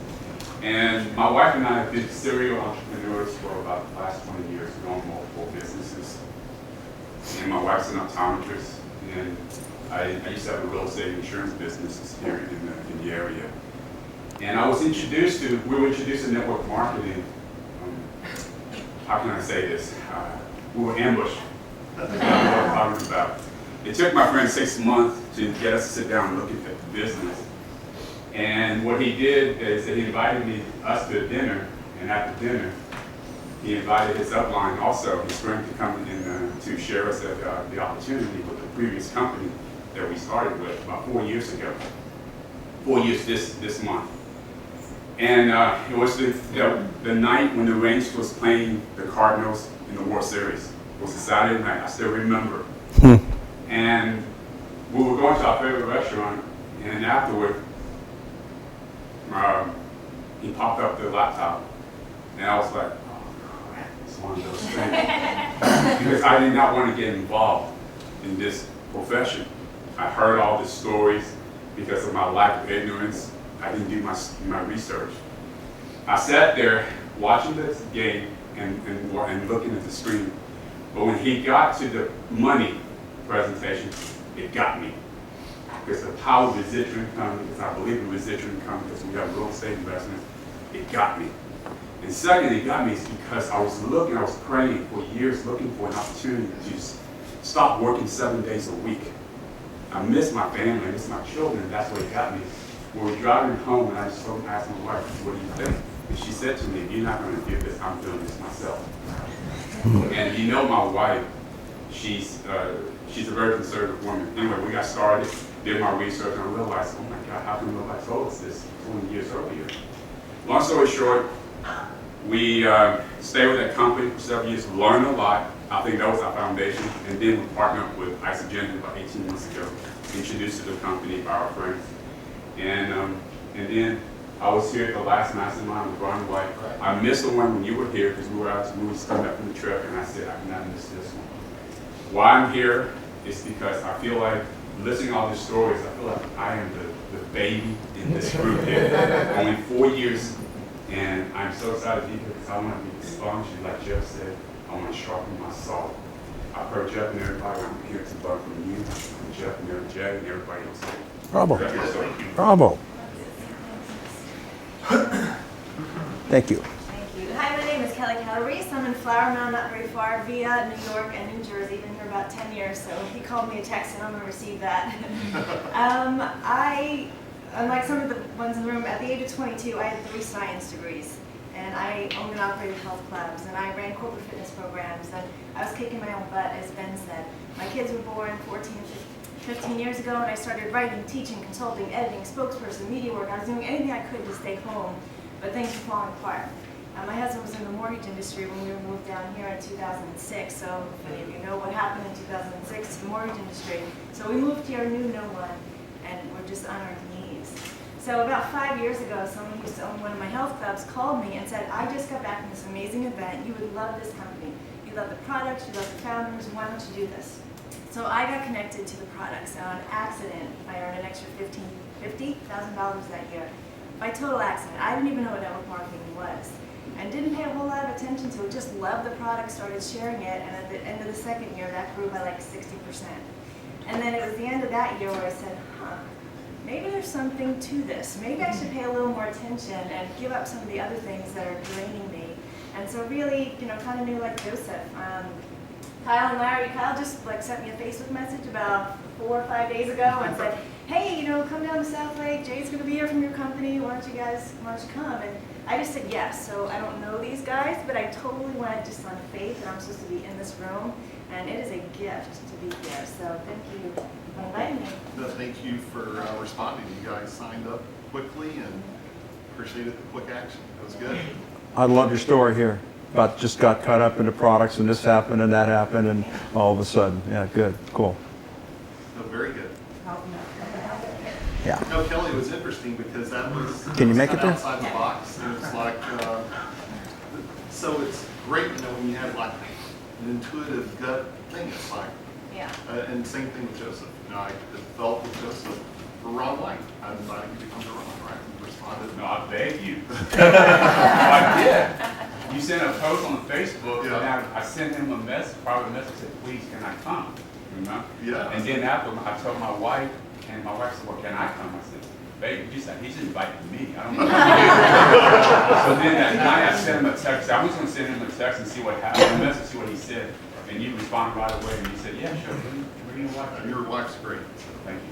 And my wife and I have been serial entrepreneurs for about the last 20 years. We own multiple businesses. And my wife's an optometrist, and I used to have a real estate insurance business here in the area. And we were introduced to network marketing. How can I say this? We were ambushed. That's what I'm talking about. It took my friend 6 months to get us to sit down and look at the business. And what he did is that he invited us to dinner, and at the dinner, he invited his upline also, his friend, to come in to share us the opportunity with the previous company that we started with about 4 years ago. 4 years this month. And it was the night when the Rangers was playing the Cardinals in the World Series. It was a Saturday night, I still remember. And we were going to our favorite restaurant, and afterward, he popped up the laptop, and I was like, oh crap, it's one of those things. Because I did not want to get involved in this profession. I heard all the stories. Because of my lack of ignorance, I didn't do my research. I sat there watching this game and looking at the screen. But when he got to the money presentation, it got me. Because the power of residual income, because I believe in residual income, because we have real estate investments, it got me. And second, it got me is because I was praying for years, looking for an opportunity to stop working 7 days a week. I miss my family, I miss my children, that's what it got me. We were driving home, and I just asked my wife, what do you think? And she said to me, if you're not going to do this, I'm doing this myself. And you know my wife, she's a very conservative woman. Anyway, we got started, did my research, and I realized, oh my God, how come nobody told us this 20 years earlier? Long story short, we stayed with that company for several years, learned a lot. I think that was our foundation. And then we partnered up with Isogen about 18 months ago, introduced to the company by our friends. And then I was here at the last Mastermind with Brian White. I missed the one when you were here because we were just coming back from the trip, and I said, I cannot miss this one. Why I'm here is because I feel like, listening to all these stories, I feel like I am the baby in this group here. Only 4 years, and I'm so excited to be here because I want to be the sponge, like Jeff said. I want to sharpen my saw. I've heard Jeff and everybody. I'm here to learn from you, and Jeff and Jay, and everybody else. Bravo. Bravo. Thank you. Thank you. Hi, my name is Kelly Calabrese. I'm in Flower Mound, not very far, via New York and New Jersey. Been here about 10 years, so he called me a text, and I'm going to receive that. Unlike some of the ones in the room, at the age of 22, I had 3 science degrees. And I owned and operated health clubs, and I ran corporate fitness programs, and I was kicking my own butt, as Ben said. My kids were born 15 years ago, and I started writing, teaching, consulting, editing, spokesperson, media work. I was doing anything I could to stay home, but things were falling apart. My husband was in the mortgage industry when we moved down here in 2006, so if any of you know what happened in 2006 to the mortgage industry. So we moved here, knew no one, and we're just on our knees. So about 5 years ago, someone who used to own one of my health clubs called me and said, I just got back from this amazing event. You would love this company. You love the products, you love the founders. Why don't you do this? So I got connected to the products. Now, on accident, I earned an extra $50,000 that year. By total accident. I didn't even know what network marketing was. And didn't pay a whole lot of attention to it. Just loved the product, started sharing it. And at the end of the second year, that grew by like 60%. And then it was the end of that year where I said, maybe there's something to this. Maybe I should pay a little more attention and give up some of the other things that are draining me. And so really, kind of knew like Joseph. Kyle and Larry, Kyle just like sent me a Facebook message about 4 or 5 days ago and said, hey, come down to South Lake. Jay's going to be here from your company. Why don't you come? And I just said yes. So I don't know these guys, but I totally went just on faith that I'm supposed to be in this room. And it is a gift to be here. So thank you for inviting me. No, thank you for responding. You guys signed up quickly and appreciated the quick action. That was good. I love your story here. But just got caught up in the products, and this happened and that happened, and all of a sudden, yeah, good, cool. No, very good. Yeah. No, Kelly, it was interesting because that was Can you make it there? outside the box. It was like, so it's great, when you have like an intuitive gut thing. It's like, yeah. And same thing with Joseph. I felt with Joseph the wrong way. I invited you to come to Ron, right? You responded. No, I begged you. I did. You sent a post on Facebook, yeah. And I sent him a message, private message, said, please, can I come? Yeah. And then after, I told my wife, and my wife said, well, can I come? I said, baby, he's invited me. I don't know. So then that night, I sent him a text. I was going to send him a text and see what happened, a message, see what he said. And you responded right away, and you said, yeah, sure, we Your wife's great. Thank you.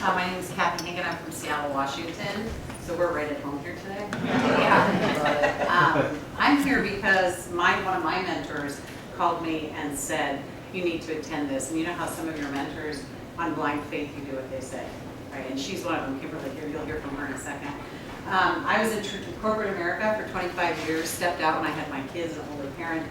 My name is Kathy Hagan. I'm from Seattle, Washington. So we're right at home here today. Yeah. I'm here because one of my mentors called me and said, you need to attend this. And you know how some of your mentors, on blind faith, you do what they say, right? And she's one of them, Kimberly. Here, you'll hear from her in a second. I was in corporate America for 25 years, stepped out when I had my kids, a holy parent,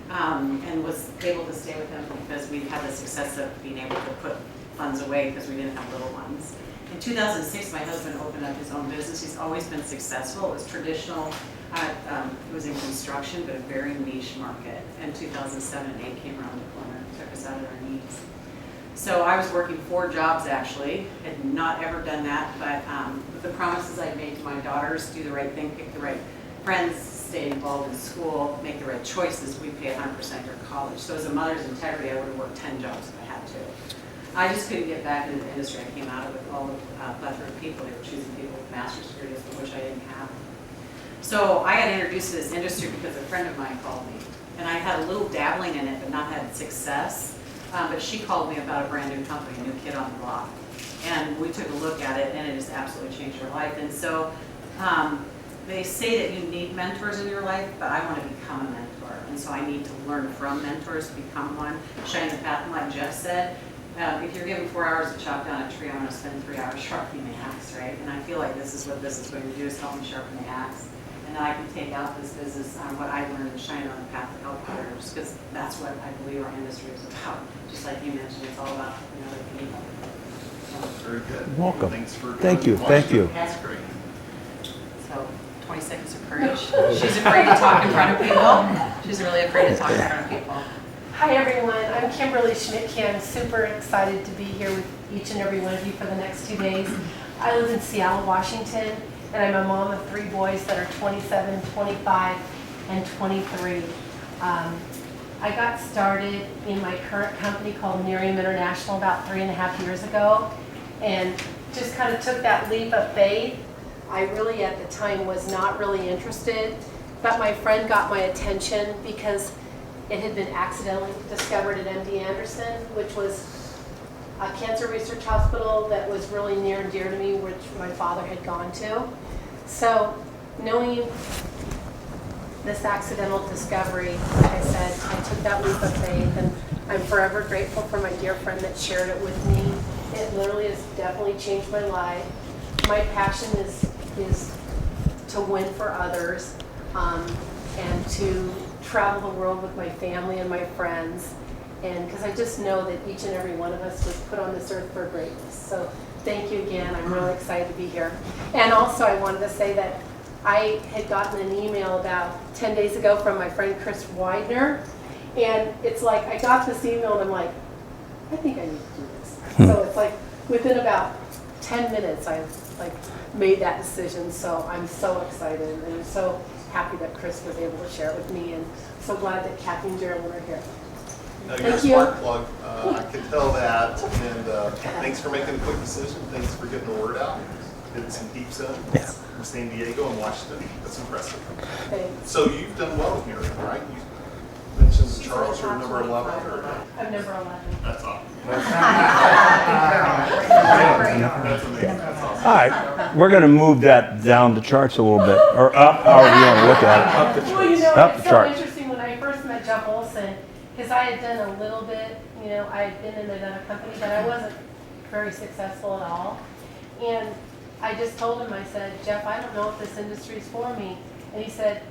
and was able to stay with them because we had the success of being able to put funds away because we didn't have little ones. In 2006, my husband opened up his own business. He's always been successful. It was traditional. It was in construction, but a very niche market. And 2007 and 2008 came around the corner and took us out of our needs. So I was working 4 jobs, actually. Had not ever done that, but with the promises I made to my daughters, do the right thing, pick the right friends, stay involved in school, make the right choices, we pay 100% your college. So as a mother's integrity, I would have worked 10 jobs if I had to. I just couldn't get back into the industry. I came out of it with all the plethora of people. They were choosing people with master's degrees, which I didn't have. So I got introduced to this industry because a friend of mine called me. And I had a little dabbling in it, but not had success. But she called me about a brand new company, a new kid on the block. And we took a look at it, and it just absolutely changed her life. And so they say that you need mentors in your life, but I want to become a mentor. And so I need to learn from mentors to become one. Shine the path, and like Jeff said, if you're given 4 hours to chop down a tree, I'm going to spend 3 hours sharpening the axe, right? And I feel like this is what this is going to do, is help me sharpen the axe. And then I can take out this business, what I learned, and shine it on the path to help others, because that's what I believe our industry is about. Just like you mentioned, it's all about helping other people. Very good. Welcome. Thanks for Thank you. Thank you. That's great. So, 20 seconds of courage. She's afraid to talk in front of people. She's really afraid to talk in front of people. Hi everyone, I'm Kimberly Schmidtke. I'm super excited to be here with each and every one of you for the next 2 days. I live in Seattle, Washington, and I'm a mom of 3 boys that are 27, 25, and 23. I got started in my current company called Miriam International about 3.5 years ago, and just kind of took that leap of faith. I really at the time was not really interested, but my friend got my attention because it had been accidentally discovered at MD Anderson, which was a cancer research hospital that was really near and dear to me, which my father had gone to. So knowing this accidental discovery, like I said, I took that leap of faith, and I'm forever grateful for my dear friend that shared it with me. It literally has definitely changed my life. My passion is to win for others, and to travel the world with my family and my friends, and because I just know that each and every one of us was put on this earth for greatness. So thank you again. I'm really excited to be here. And also I wanted to say that I had gotten an email about 10 days ago from my friend Chris Widener, and it's like I got this email and I'm like, I think I need to do this. So it's like within about 10 minutes I made that decision. So I'm so excited, and I'm so happy that Chris was able to share it with me, and so glad that Kathy and Geraldine are here. No, you're a smart plug. I can tell that. And thanks for making a quick decision. Thanks for getting the word out. Getting some peeps in from San Diego and Washington. That's impressive. Thanks. So you've done well with Miriam, right? You mentioned Charles, you're number 11. I'm number 11. That's awesome. That's amazing. That's awesome. All right, we're going to move that down the charts a little bit, or up, however you want to look at it. Up the charts. Well, you know, Up it's the so charts. interesting when I first met Jeff Olson, because I had done a little bit, you know, I had been in another company, but I wasn't very successful at all. And I just told him, I said, Jeff, I don't know if this industry is for me. And he said,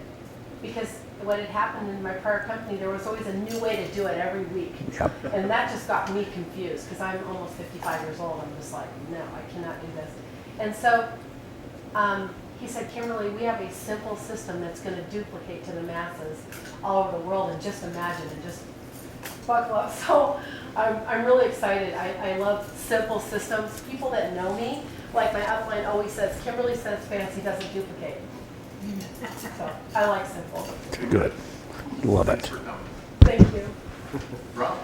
because what had happened in my prior company, there was always a new way to do it every week. Yep. And that just got me confused, because I'm almost 55 years old. I'm just like, no, I cannot do this. And so he said, Kimberly, we have a simple system that's going to duplicate to the masses all over the world, and just imagine and just buckle up. So I'm really excited. I love simple systems. People that know me, like my upline always says, Kimberly says fancy doesn't duplicate. So I like simple. Good. Love it. Thank you. Rob?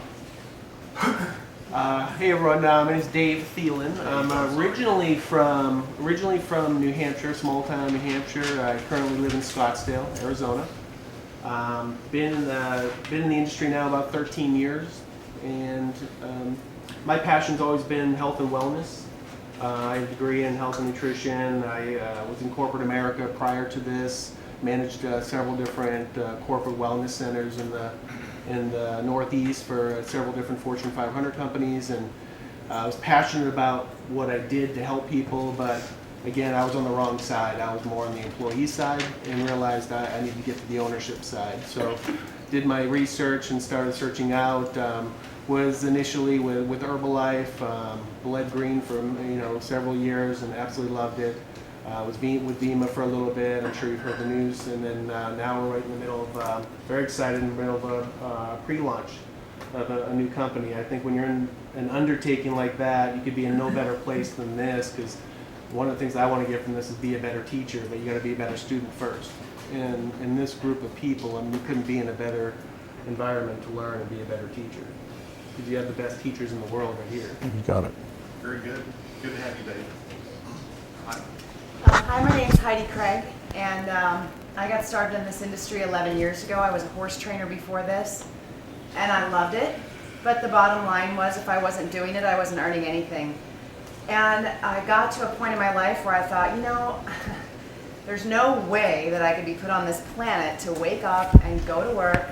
Hey everyone, my name is Dave Thielen. I'm originally from New Hampshire, small town New Hampshire. I currently live in Scottsdale, Arizona. Been in the industry now about 13 years, and my passion's always been health and wellness. I have a degree in health and nutrition. I was in corporate America prior to this, managed several different corporate wellness centers in the Northeast for several different Fortune 500 companies, and I was passionate about what I did to help people, but again, I was on the wrong side. I was more on the employee side and realized I needed to get to the ownership side. So did my research and started searching out. Was initially with Herbalife, bled green for several years and absolutely loved it. Was with Vima for a little bit. I'm sure you've heard the news. And then now we're right in the middle of, very excited, in the middle of a pre-launch of a new company. I think when you're in an undertaking like that, you could be in no better place than this, because one of the things I want to get from this is be a better teacher, but you got to be a better student first. And in this group of people, I mean, you couldn't be in a better environment to learn and be a better teacher, because you have the best teachers in the world right here. You got it. Very good. Good to have you, Dave. Hi, my name's Heidi Craig, and I got started in this industry 11 years ago. I was a horse trainer before this, and I loved it. But the bottom line was, if I wasn't doing it, I wasn't earning anything. And I got to a point in my life where I thought, there's no way that I could be put on this planet to wake up and go to work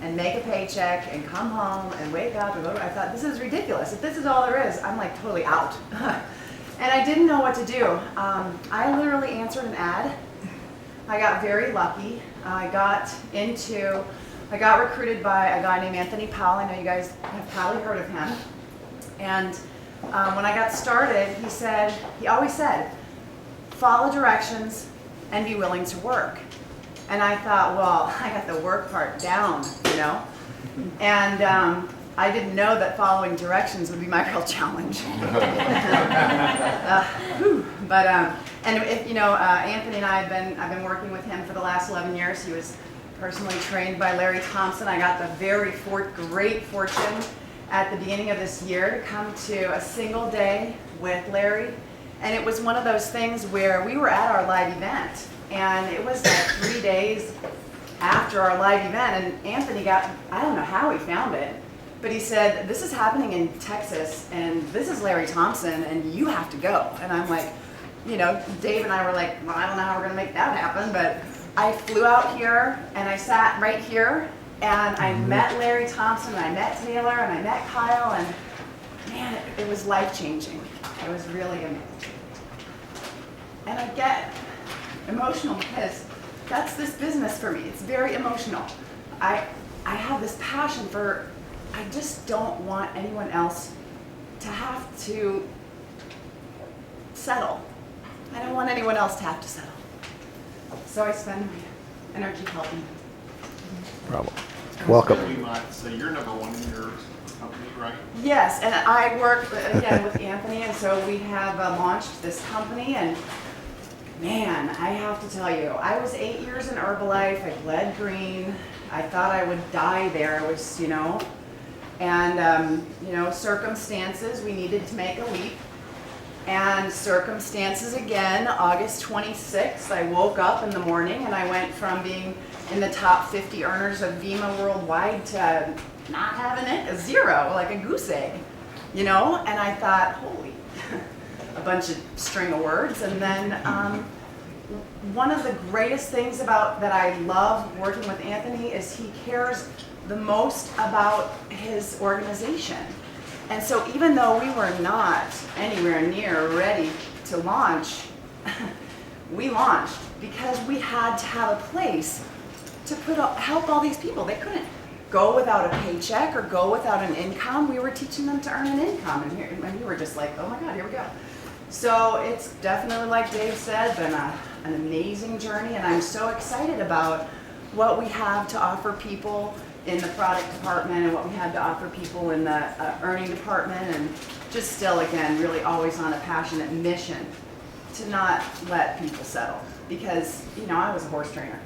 and make a paycheck and come home and wake up and go to work. I thought, this is ridiculous. If this is all there is, I'm like totally out. And I didn't know what to do. I literally answered an ad. I got very lucky. I got recruited by a guy named Anthony Powell. I know you guys have probably heard of him. And when I got started, he always said, follow directions and be willing to work. And I thought, well, I got the work part down, And I didn't know that following directions would be my real challenge. Anthony and I've been working with him for the last 11 years. He was personally trained by Larry Thompson. I got the very great fortune at the beginning of this year to come to a single day with Larry. And it was one of those things where we were at our live event, and it was like 3 days after our live event, and Anthony I don't know how he found it, but he said, this is happening in Texas, and this is Larry Thompson, and you have to go. And I'm like, Dave and I were like, well, I don't know how we're gonna make that happen, but I flew out here, and I sat right here, and I met Larry Thompson, and I met Taylor, and I met Kyle, and man, it was life-changing. It was really amazing. And I get emotional because that's this business for me. It's very emotional. I have this passion for, I just don't want anyone else to have to settle. I don't want anyone else to have to settle. So I spend my energy helping. Bravo. Welcome. We might say you're number one in your company, right? Yes, and I work again with Anthony, and so we have launched this company, and man, I have to tell you, I was 8 years in Herbalife. I bled green. I thought I would die there. I was, circumstances, we needed to make a leap. And circumstances again, August 26th, I woke up in the morning and I went from being in the top 50 earners of Vima worldwide to not having it, a zero, like a goose egg, And I thought, holy, a bunch of string of words. And then one of the greatest things that I love working with Anthony is he cares the most about his organization. And so even though we were not anywhere near ready to launch, we launched because we had to have a place to help all these people. They couldn't go without a paycheck or go without an income. We were teaching them to earn an income, and we were just like, oh my God, here we go. So it's definitely, like Dave said, been an amazing journey, and I'm so excited about what we have to offer people in the product department and what we have to offer people in the earning department, and just still, again, really always on a passionate mission to not let people settle. Because, I was a horse trainer.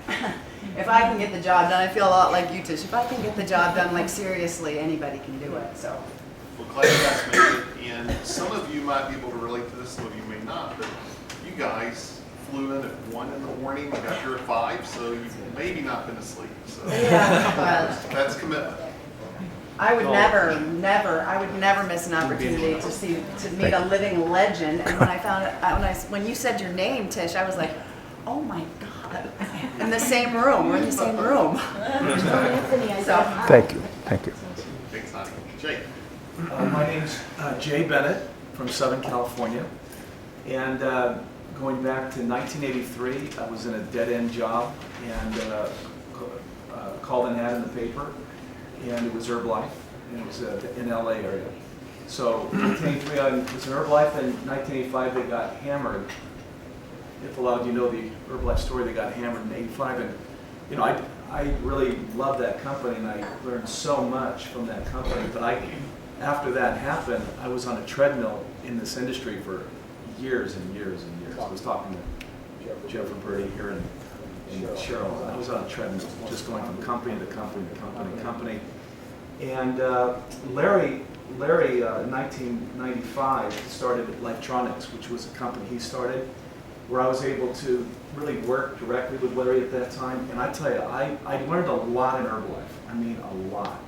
If I can get the job done, I feel a lot like you, Tish. If I can get the job done, like seriously, anybody can do it, so. Well, glad you guys made it, and some of you might be able to relate to this, some of you may not, but you guys flew in at 1 in the morning, you got here at 5, so you've maybe not been asleep. So yeah, that's commitment. I would I would never miss an opportunity to meet a living legend. And when I found it, when you said your name, Tish, I was like, oh my God, in the same room. We're in the same room. So, Thank you. Thank you. Thanks, honey. Jake. My name's Jay Bennett from Southern California. And going back to 1983, I was in a dead-end job and called an ad in the paper, and it was Herbalife, and it was in LA area. So 1983, I was in Herbalife, and 1985 they got hammered. If a lot of you know the Herbalife story, they got hammered in 85, and you know, I really loved that company, and I learned so much from that company. But after that happened, I was on a treadmill in this industry for years and years and years. I was talking to Jeff and Bertie here and Cheryl. I was on a treadmill, just going from company to company to company to company. And Larry, in 1995 started Electronics, which was a company he started, where I was able to really work directly with Larry at that time. And I tell you, I learned a lot in Herbalife. I mean, a lot.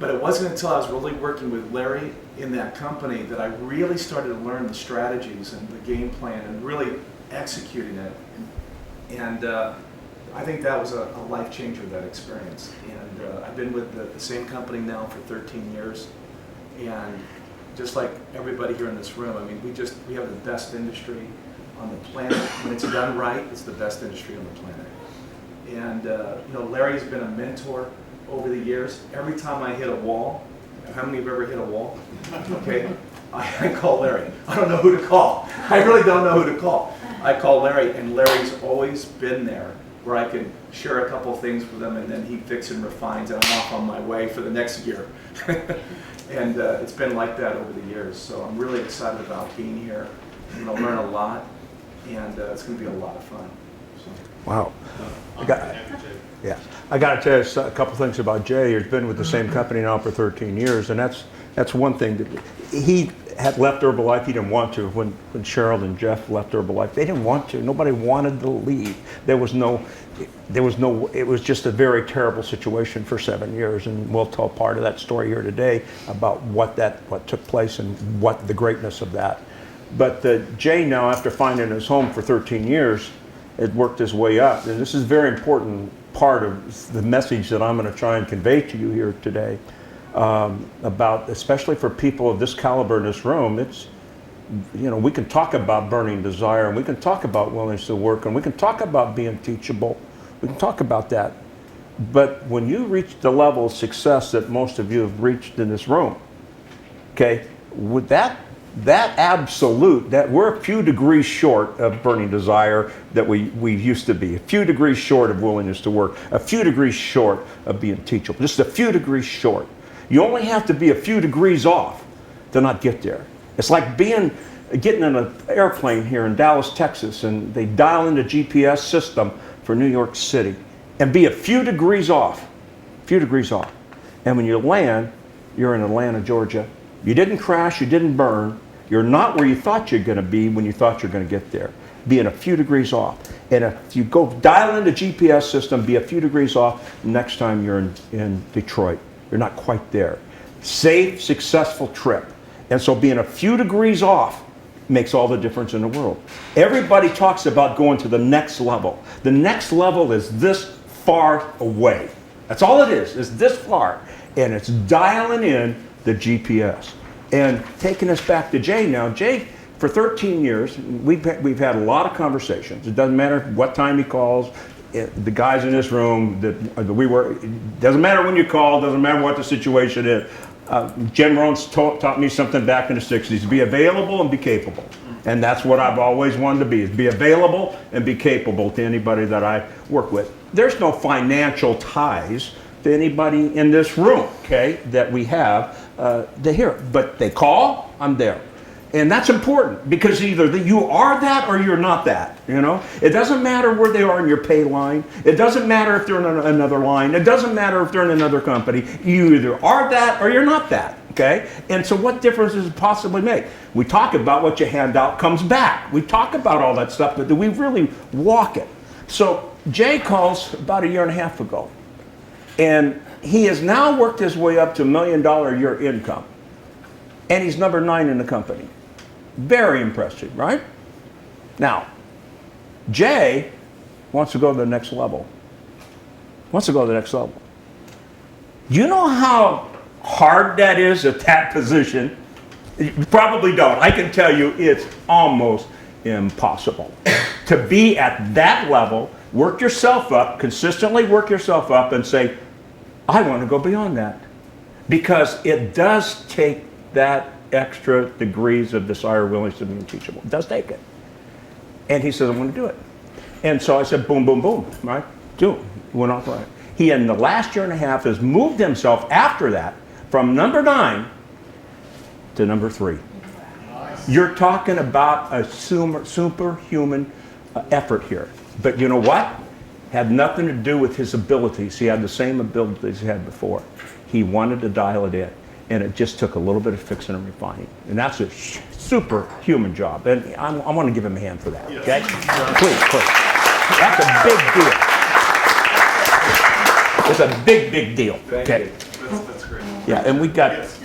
But it wasn't until I was really working with Larry in that company that I really started to learn the strategies and the game plan and really executing it. And I think that was a life changer, that experience. And I've been with the same company now for 13 years. And just like everybody here in this room, I mean, we have the best industry on the planet. When it's done right, it's the best industry on the planet. And you know, Larry's been a mentor over the years. Every time I hit a wall, how many have ever hit a wall? Okay, I call Larry. I don't know who to call. I really don't know who to call. I call Larry, and Larry's always been there where I can share a couple things with him, and then he fixes and refines, and I'm off on my way for the next year. And it's been like that over the years. So I'm really excited about being here. I'm going to learn a lot, and it's going to be a lot of fun. So. Wow. I got to tell you a couple things about Jay. He's been with the same company now for 13 years, and that's one thing. He had left Herbalife. He didn't want to. When Cheryl and Jeff left Herbalife, they didn't want to. Nobody wanted to leave. It was just a very terrible situation for 7 years, and we'll tell part of that story here today about what took place and what the greatness of that. But Jay now, after finding his home for 13 years, it worked his way up, and this is a very important part of the message that I'm going to try and convey to you here today, about, especially for people of this caliber in this room. It's, you know, we can talk about burning desire, and we can talk about willingness to work, and we can talk about being teachable. We can talk about that. But when you reach the level of success that most of you have reached in this room, okay, with that absolute, that we're a few degrees short of burning desire that we used to be, a few degrees short of willingness to work, a few degrees short of being teachable, just a few degrees short. You only have to be a few degrees off to not get there. It's like getting in an airplane here in Dallas, Texas, and they dial in the GPS system for New York City and be a few degrees off, And when you land, you're in Atlanta, Georgia. You didn't crash, you didn't burn. You're not where you thought you're going to be when you thought you're going to get there. Being a few degrees off. And if you go dial in the GPS system, be a few degrees off, next time you're in Detroit. You're not quite there. Safe, successful trip. And so being a few degrees off makes all the difference in the world. Everybody talks about going to the next level. The next level is this far away. That's all it is this far. And it's dialing in the GPS. And taking us back to Jay now, Jay, for 13 years, we've had a lot of conversations. It doesn't matter what time he calls. The guys in this room, it doesn't matter when you call, doesn't matter what the situation is. Jim Rohn's taught me something back in the 60s, be available and be capable. And that's what I've always wanted to be, is be available and be capable to anybody that I work with. There's no financial ties to anybody in this room, okay, that we have here. But they call, I'm there. And that's important, because either you are that or you're not that, you know? It doesn't matter where they are in your pay line. It doesn't matter if they're in another line. It doesn't matter if they're in another company. You either are that or you're not that, okay? And so what difference does it possibly make? We talk about what you hand out comes back. We talk about all that stuff, but do we really walk it? So Jay calls about a year and a half ago. And he has now worked his way up to $1 million a year income. And he's number 9 in the company. Very impressive, right? Now, Jay wants to go to the next level. Wants to go to the next level. Do you know how hard that is at that position? You probably don't. I can tell you it's almost impossible. To be at that level, work yourself up, consistently work yourself up and say, I want to go beyond that. Because it does take that extra degrees of desire, willingness to be teachable. It does take it. And he says, I want to do it. And so I said, boom, boom, boom, right? Do it. Went off right. He, in the last year and a half, has moved himself after that from number 9 to number 3. You're talking about a superhuman effort here. But you know what? Had nothing to do with his abilities. He had the same abilities he had before. He wanted to dial it in. And it just took a little bit of fixing and refining. And that's a superhuman job. And I want to give him a hand for that, okay? Please, please. That's a big deal. It's a big, big deal, okay? That's great. Yeah, and we got... Yes.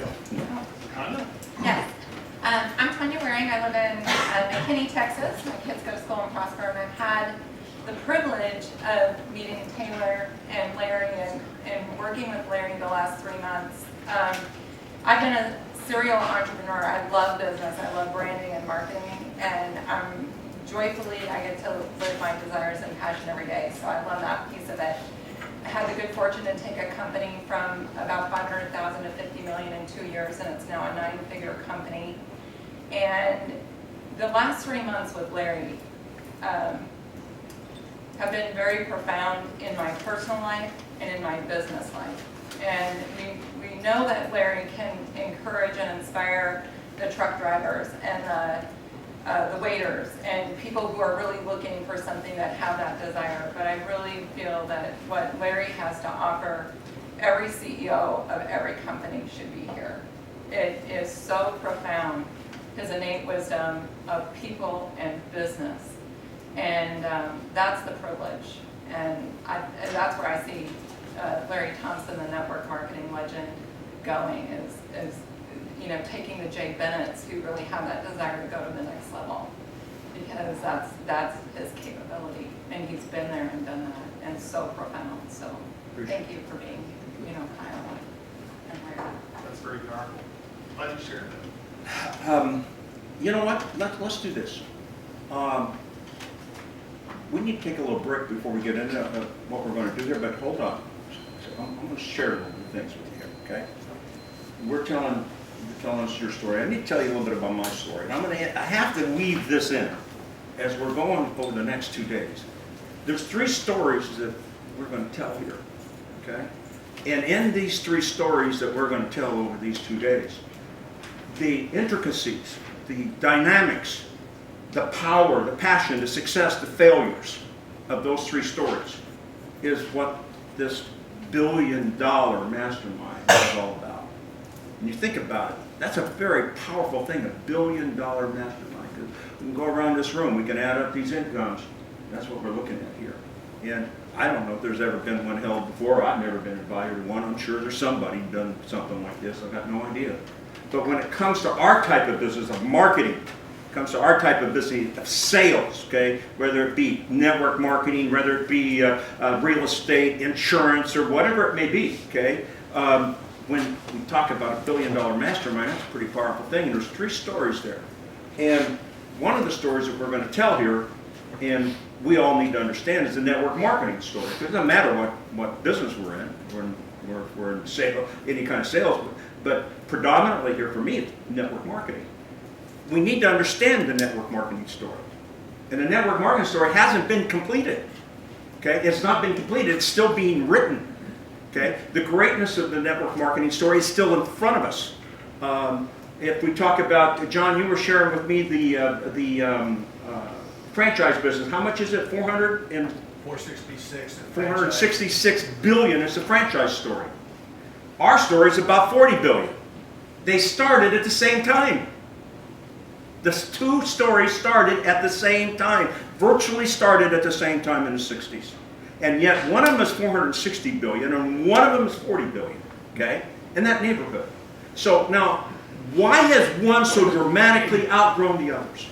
I'm Tanya Waring. I live in McKinney, Texas. My kids go to school in Prosper, and I've had the privilege of meeting Taylor and Larry and working with Larry the last 3 months. I've been a serial entrepreneur. I love business. I love branding and marketing, and joyfully I get to live my desires and passion every day. So I love that piece of it. I had the good fortune to take a company from about 500,000 to 50 million in 2 years, and it's now a 9-figure company. And the last 3 months with Larry have been very profound in my personal life and in my business life. And we know that Larry can encourage and inspire the truck drivers and the waiters and people who are really looking for something that have that desire. But I really feel that what Larry has to offer, every CEO of every company should be here. It is so profound, his innate wisdom of people and business. And that's the privilege. And that's where I see Larry Thompson, the network marketing legend, going is taking the Jay Bennett's who really have that desire to go to the next level, because that's his capability, and he's been there and done that, and so profound. So thank you for being, Kyle and Larry. That's very powerful. Glad you shared that. You know what? Let's do this. We need to take a little break before we get into what we're going to do here, but hold on. I'm going to share a little bit of things with you, okay? You're telling us your story. I need to tell you a little bit about my story. And I have to weave this in as we're going over the next 2 days. There's 3 stories that we're going to tell here, okay? And in these 3 stories that we're going to tell over these 2 days, the intricacies, the dynamics, the power, the passion, the success, the failures of those 3 stories is what this billion-dollar mastermind is all about. And you think about it, that's a very powerful thing, $1 billion mastermind. We can go around this room, we can add up these incomes. That's what we're looking at here. And I don't know if there's ever been one held before. I've never been invited to one. I'm sure there's somebody done something like this. I've got no idea. But when it comes to our type of business of marketing, comes to our type of business of sales, okay, whether it be network marketing, whether it be real estate, insurance, or whatever it may be, okay, when we talk about $1 billion mastermind, that's a pretty powerful thing, and there's 3 stories there. And one of the stories that we're going to tell here, and we all need to understand, is the network marketing story. Because it doesn't matter what business we're in. We're in sales, any kind of sales, but predominantly here for me, it's network marketing. We need to understand the network marketing story. And the network marketing story hasn't been completed. Okay? It's not been completed. It's still being written. Okay? The greatness of the network marketing story is still in front of us. If we talk about, John, you were sharing with me the franchise business. How much is it? 466 billion is the franchise story. Our story is about 40 billion. They started at the same time. The 2 stories started at the same time, virtually started at the same time in the 60s. And yet one of them is 460 billion and one of them is 40 billion, okay, in that neighborhood. So now, why has one so dramatically outgrown the others?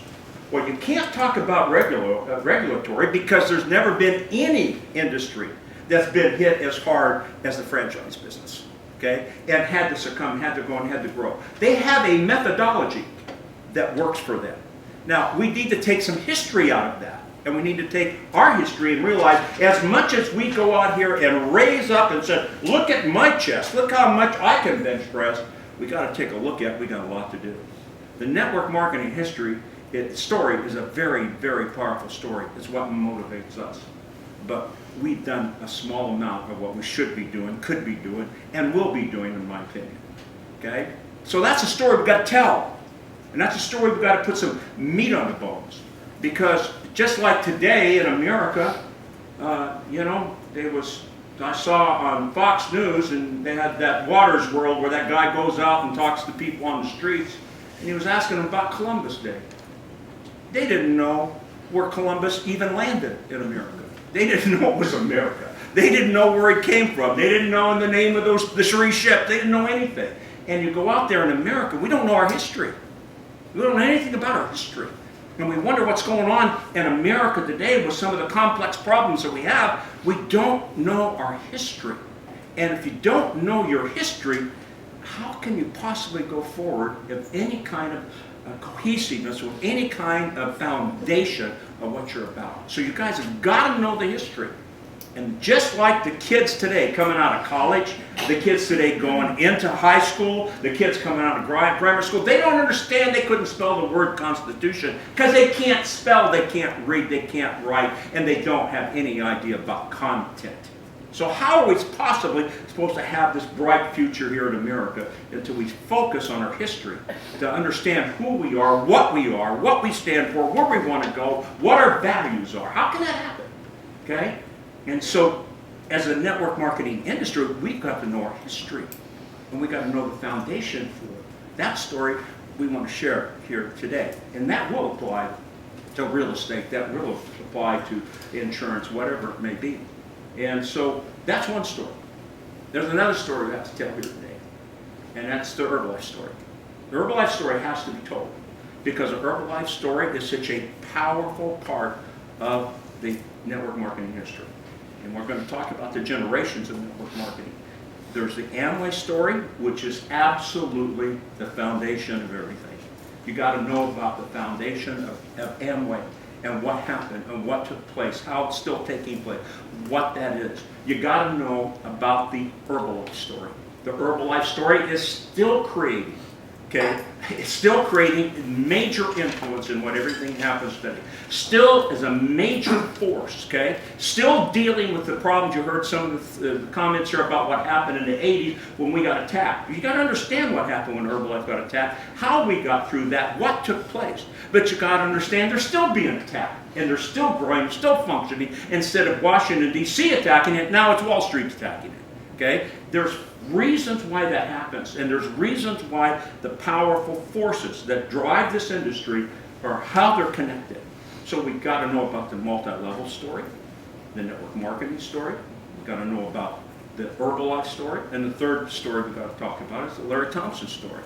Well, you can't talk about regulatory because there's never been any industry that's been hit as hard as the franchise business, okay, and had to succumb, had to go, and had to grow. They have a methodology that works for them. Now, we need to take some history out of that, and we need to take our history and realize as much as we go out here and raise up and say, look at my chest, look how much I can bench press, we got to take a look at, we got a lot to do. The network marketing history story is a very, very powerful story. It's what motivates us. But we've done a small amount of what we should be doing, could be doing, and will be doing, in my opinion. Okay? So that's a story we've got to tell. And that's a story we've got to put some meat on the bones. Because just like today in America, you know, I saw on Fox News, and they had that Waters World where that guy goes out and talks to people on the streets, and he was asking them about Columbus Day. They didn't know where Columbus even landed in America. They didn't know it was America. They didn't know where it came from. They didn't know the name of the Cherie ship. They didn't know anything. And you go out there in America, we don't know our history. We don't know anything about our history. And we wonder what's going on in America today with some of the complex problems that we have. We don't know our history. And if you don't know your history, how can you possibly go forward with any kind of cohesiveness, with any kind of foundation of what you're about? So you guys have got to know the history. And just like the kids today coming out of college, the kids today going into high school, the kids coming out of grammar school, they don't understand, they couldn't spell the word Constitution because they can't spell, they can't read, they can't write, and they don't have any idea about content. So how are we possibly supposed to have this bright future here in America until we focus on our history to understand who we are, what we stand for, where we want to go, what our values are? How can that happen? Okay? And so, as a network marketing industry, we've got to know our history. And we've got to know the foundation for it. That story we want to share here today. And that will apply to real estate. That will apply to insurance, whatever it may be. And so, that's one story. There's another story we have to tell here today. And that's the Herbalife story. The Herbalife story has to be told. Because the Herbalife story is such a powerful part of the network marketing history. And we're going to talk about the generations of network marketing. There's the Amway story, which is absolutely the foundation of everything. You got to know about the foundation of Amway and what happened and what took place, how it's still taking place, what that is. You got to know about the Herbalife story. The Herbalife story is still creating, okay? It's still creating major influence in what everything happens today. Still is a major force, okay? Still dealing with the problems. You heard some of the comments here about what happened in the 80s when we got attacked. You got to understand what happened when Herbalife got attacked, how we got through that, what took place. But you got to understand they're still being attacked, and they're still growing, still functioning. Instead of Washington, D.C. attacking it, now it's Wall Street attacking it, okay? There's reasons why that happens, and there's reasons why the powerful forces that drive this industry are how they're connected. So we've got to know about the multi-level story, the network marketing story, we've got to know about the Herbalife story, and the third story we've got to talk about is the Larry Thompson story,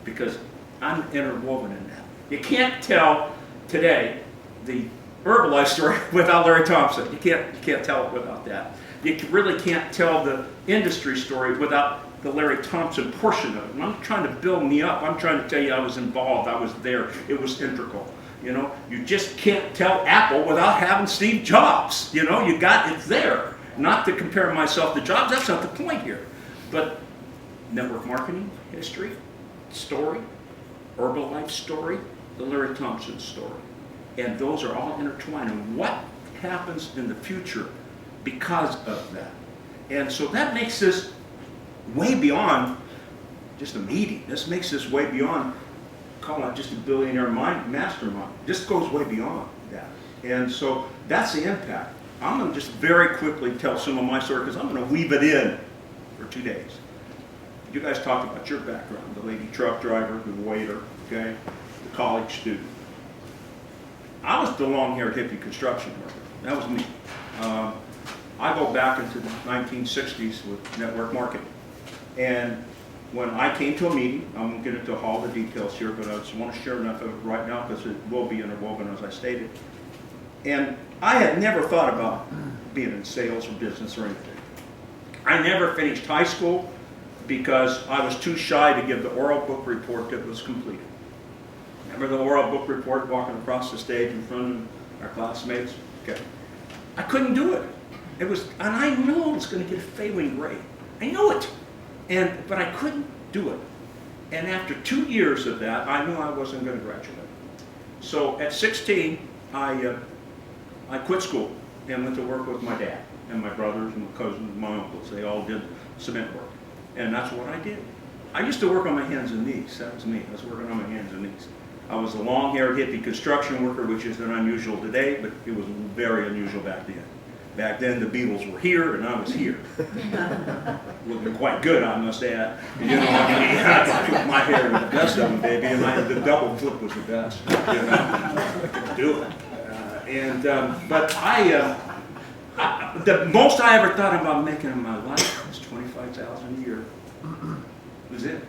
because I'm interwoven in that. You can't tell today the Herbalife story without Larry Thompson. You can't tell it without that. You really can't tell the industry story without the Larry Thompson portion of it. And I'm trying to build me up. I'm trying to tell you I was involved. I was there. It was integral. You know, you just can't tell Apple without having Steve Jobs. You know, it's there. Not to compare myself to Jobs. That's not the point here. But network marketing, history, story, Herbalife story, the Larry Thompson story. And those are all intertwined. And what happens in the future because of that. And so that makes this way beyond just a meeting. This makes this way beyond, call it just a billionaire mastermind. This goes way beyond that. And so that's the impact. I'm going to just very quickly tell some of my story because I'm going to weave it in for 2 days. You guys talked about your background, the lady truck driver, the waiter, okay, the college student. I was the long-haired hippie construction worker. That was me. I go back into the 1960s with network marketing. And when I came to a meeting, I won't get into all the details here, but I just want to share enough of it right now because it will be interwoven as I stated. And I had never thought about being in sales or business or anything. I never finished high school because I was too shy to give the oral book report that was completed. Remember the oral book report walking across the stage in front of our classmates? Okay. I couldn't do it. And I knew I was going to get a failing grade. I knew it. But I couldn't do it. And after 2 years of that, I knew I wasn't going to graduate. So at 16, I quit school and went to work with my dad and my brothers and my cousins and my uncles. They all did cement work. And that's what I did. I used to work on my hands and knees. That was me. I was working on my hands and knees. I was a long-haired hippie construction worker, which isn't unusual today, but it was very unusual back then. Back then, the Beatles were here, and I was here. Looking quite good, I must add. You know, I put my hair in the best of them, baby, and the double flip was the best. You know, I could do it. But the most I ever thought about making in my life was $25,000 a year. That was it.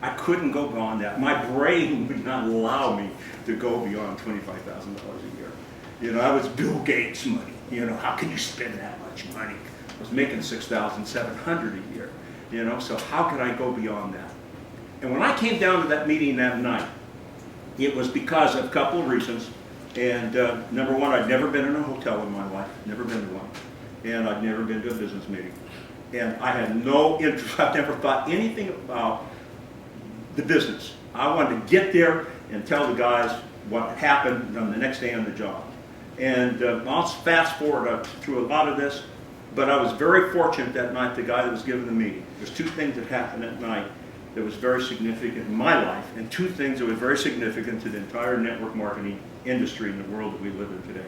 I couldn't go beyond that. My brain would not allow me to go beyond $25,000 a year. You know, that was Bill Gates' money. You know, how can you spend that much money? I was making $6,700 a year. You know, so how could I go beyond that? And when I came down to that meeting that night, it was because of a couple of reasons. And number one, I'd never been in a hotel in my life, never been to one. And I'd never been to a business meeting. And I had no interest, I've never thought anything about the business. I wanted to get there and tell the guys what happened on the next day on the job. And I'll fast forward through a lot of this, but I was very fortunate that night, the guy that was giving the meeting. There's two things that happened that night that was very significant in my life, and two things that were very significant to the entire network marketing industry in the world that we live in today.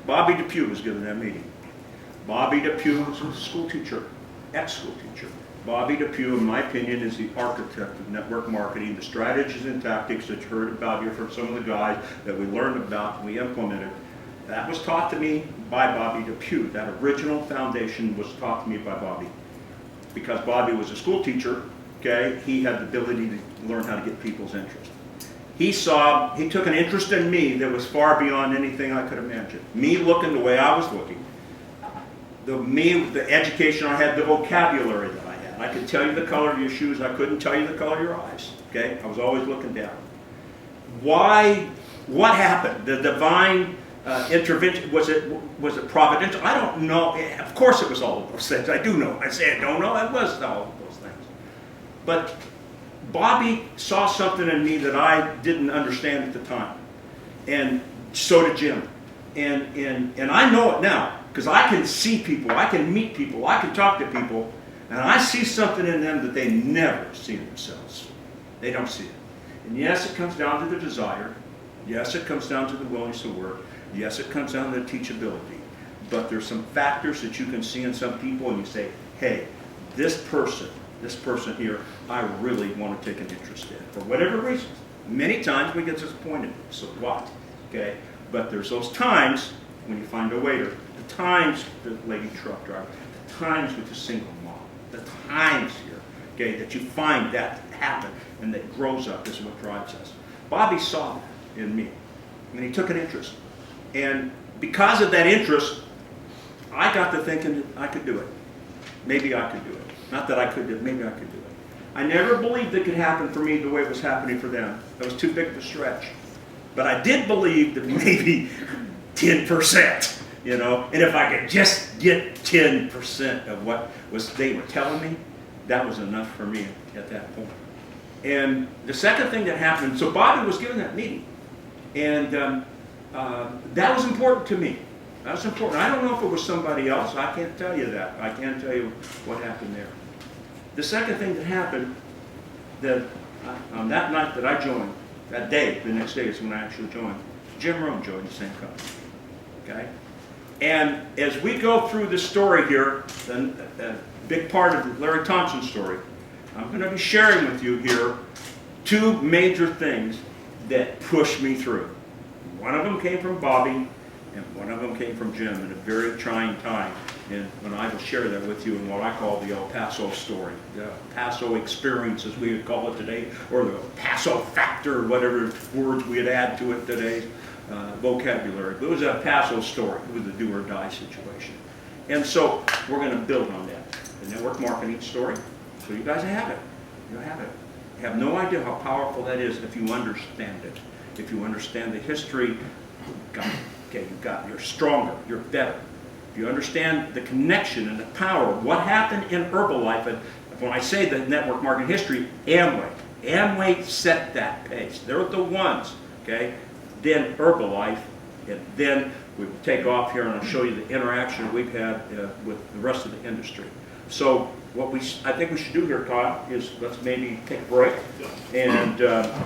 Bobby Depew was giving that meeting. Bobby Depew was a school teacher, ex-school teacher. Bobby Depew, in my opinion, is the architect of network marketing, the strategies and tactics that you heard about here from some of the guys that we learned about and we implemented. That was taught to me by Bobby Depew. That original foundation was taught to me by Bobby. Because Bobby was a school teacher, okay, he had the ability to learn how to get people's interest. He took an interest in me that was far beyond anything I could imagine. Me looking the way I was looking. The education I had, the vocabulary that I had. I could tell you the color of your shoes, I couldn't tell you the color of your eyes. Okay? I was always looking down. Why? What happened? The divine intervention, was it providential? I don't know. Of course it was all of those things. I do know. I say I don't know. It was all of those things. But Bobby saw something in me that I didn't understand at the time. And so did Jim. And I know it now. Because I can see people, I can meet people, I can talk to people, and I see something in them that they never see in themselves. They don't see it. And yes, it comes down to the desire. Yes, it comes down to the willingness to work. Yes, it comes down to the teachability. But there's some factors that you can see in some people and you say, hey, this person here, I really want to take an interest in. For whatever reason. Many times we get disappointed. So what? Okay? But there's those times when you find a waiter, the times with the lady truck driver, the times with the single mom, the times here, okay, that you find that happen and that grows up is what drives us. Bobby saw that in me, and he took an interest. And because of that interest, I got to thinking that I could do it. Maybe I could do it. Not that I could do it, maybe I could do it. I never believed it could happen for me the way it was happening for them. That was too big of a stretch. But I did believe that maybe 10%, you know, and if I could just get 10% of what they were telling me, that was enough for me at that point. And the second thing that happened, so Bobby was giving that meeting, and that was important to me. That was important. I don't know if it was somebody else. I can't tell you that. I can't tell you what happened there. The second thing that happened, that on that night that I joined, that day, the next day is when I actually joined, Jim Rohn joined the same company. Okay? And as we go through this story here, a big part of the Larry Thompson story, I'm going to be sharing with you here two major things that pushed me through. One of them came from Bobby, and one of them came from Jim at a very trying time And I will share that with you in what I call the El Paso story, the Paso experience, as we would call it today, or the Paso factor, whatever words we'd add to it today's vocabulary. But it was a Paso story. It was a do or die situation. And so we're going to build on that, the network marketing story. So you guys have it. You have it. You have no idea how powerful that is if you understand it. If you understand the history, you're stronger, you're better. If you understand the connection and the power, what happened in Herbalife, and when I say the network marketing history, Amway set that pace. They're the ones, okay? Then Herbalife, and then we will take off here and I'll show you the interaction we've had with the rest of the industry. So what I think we should do here, Todd, is let's maybe take a break. And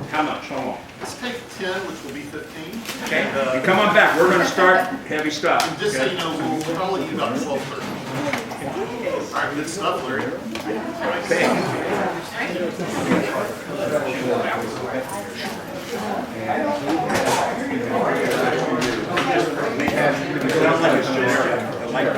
how much? How long? Let's take 10, which will be 15. Okay, and come on back. We're going to start heavy stuff. And just okay? so you know, we'll probably need about 12:30. All right, good stuff, Larry. Sounds like it's generic. I like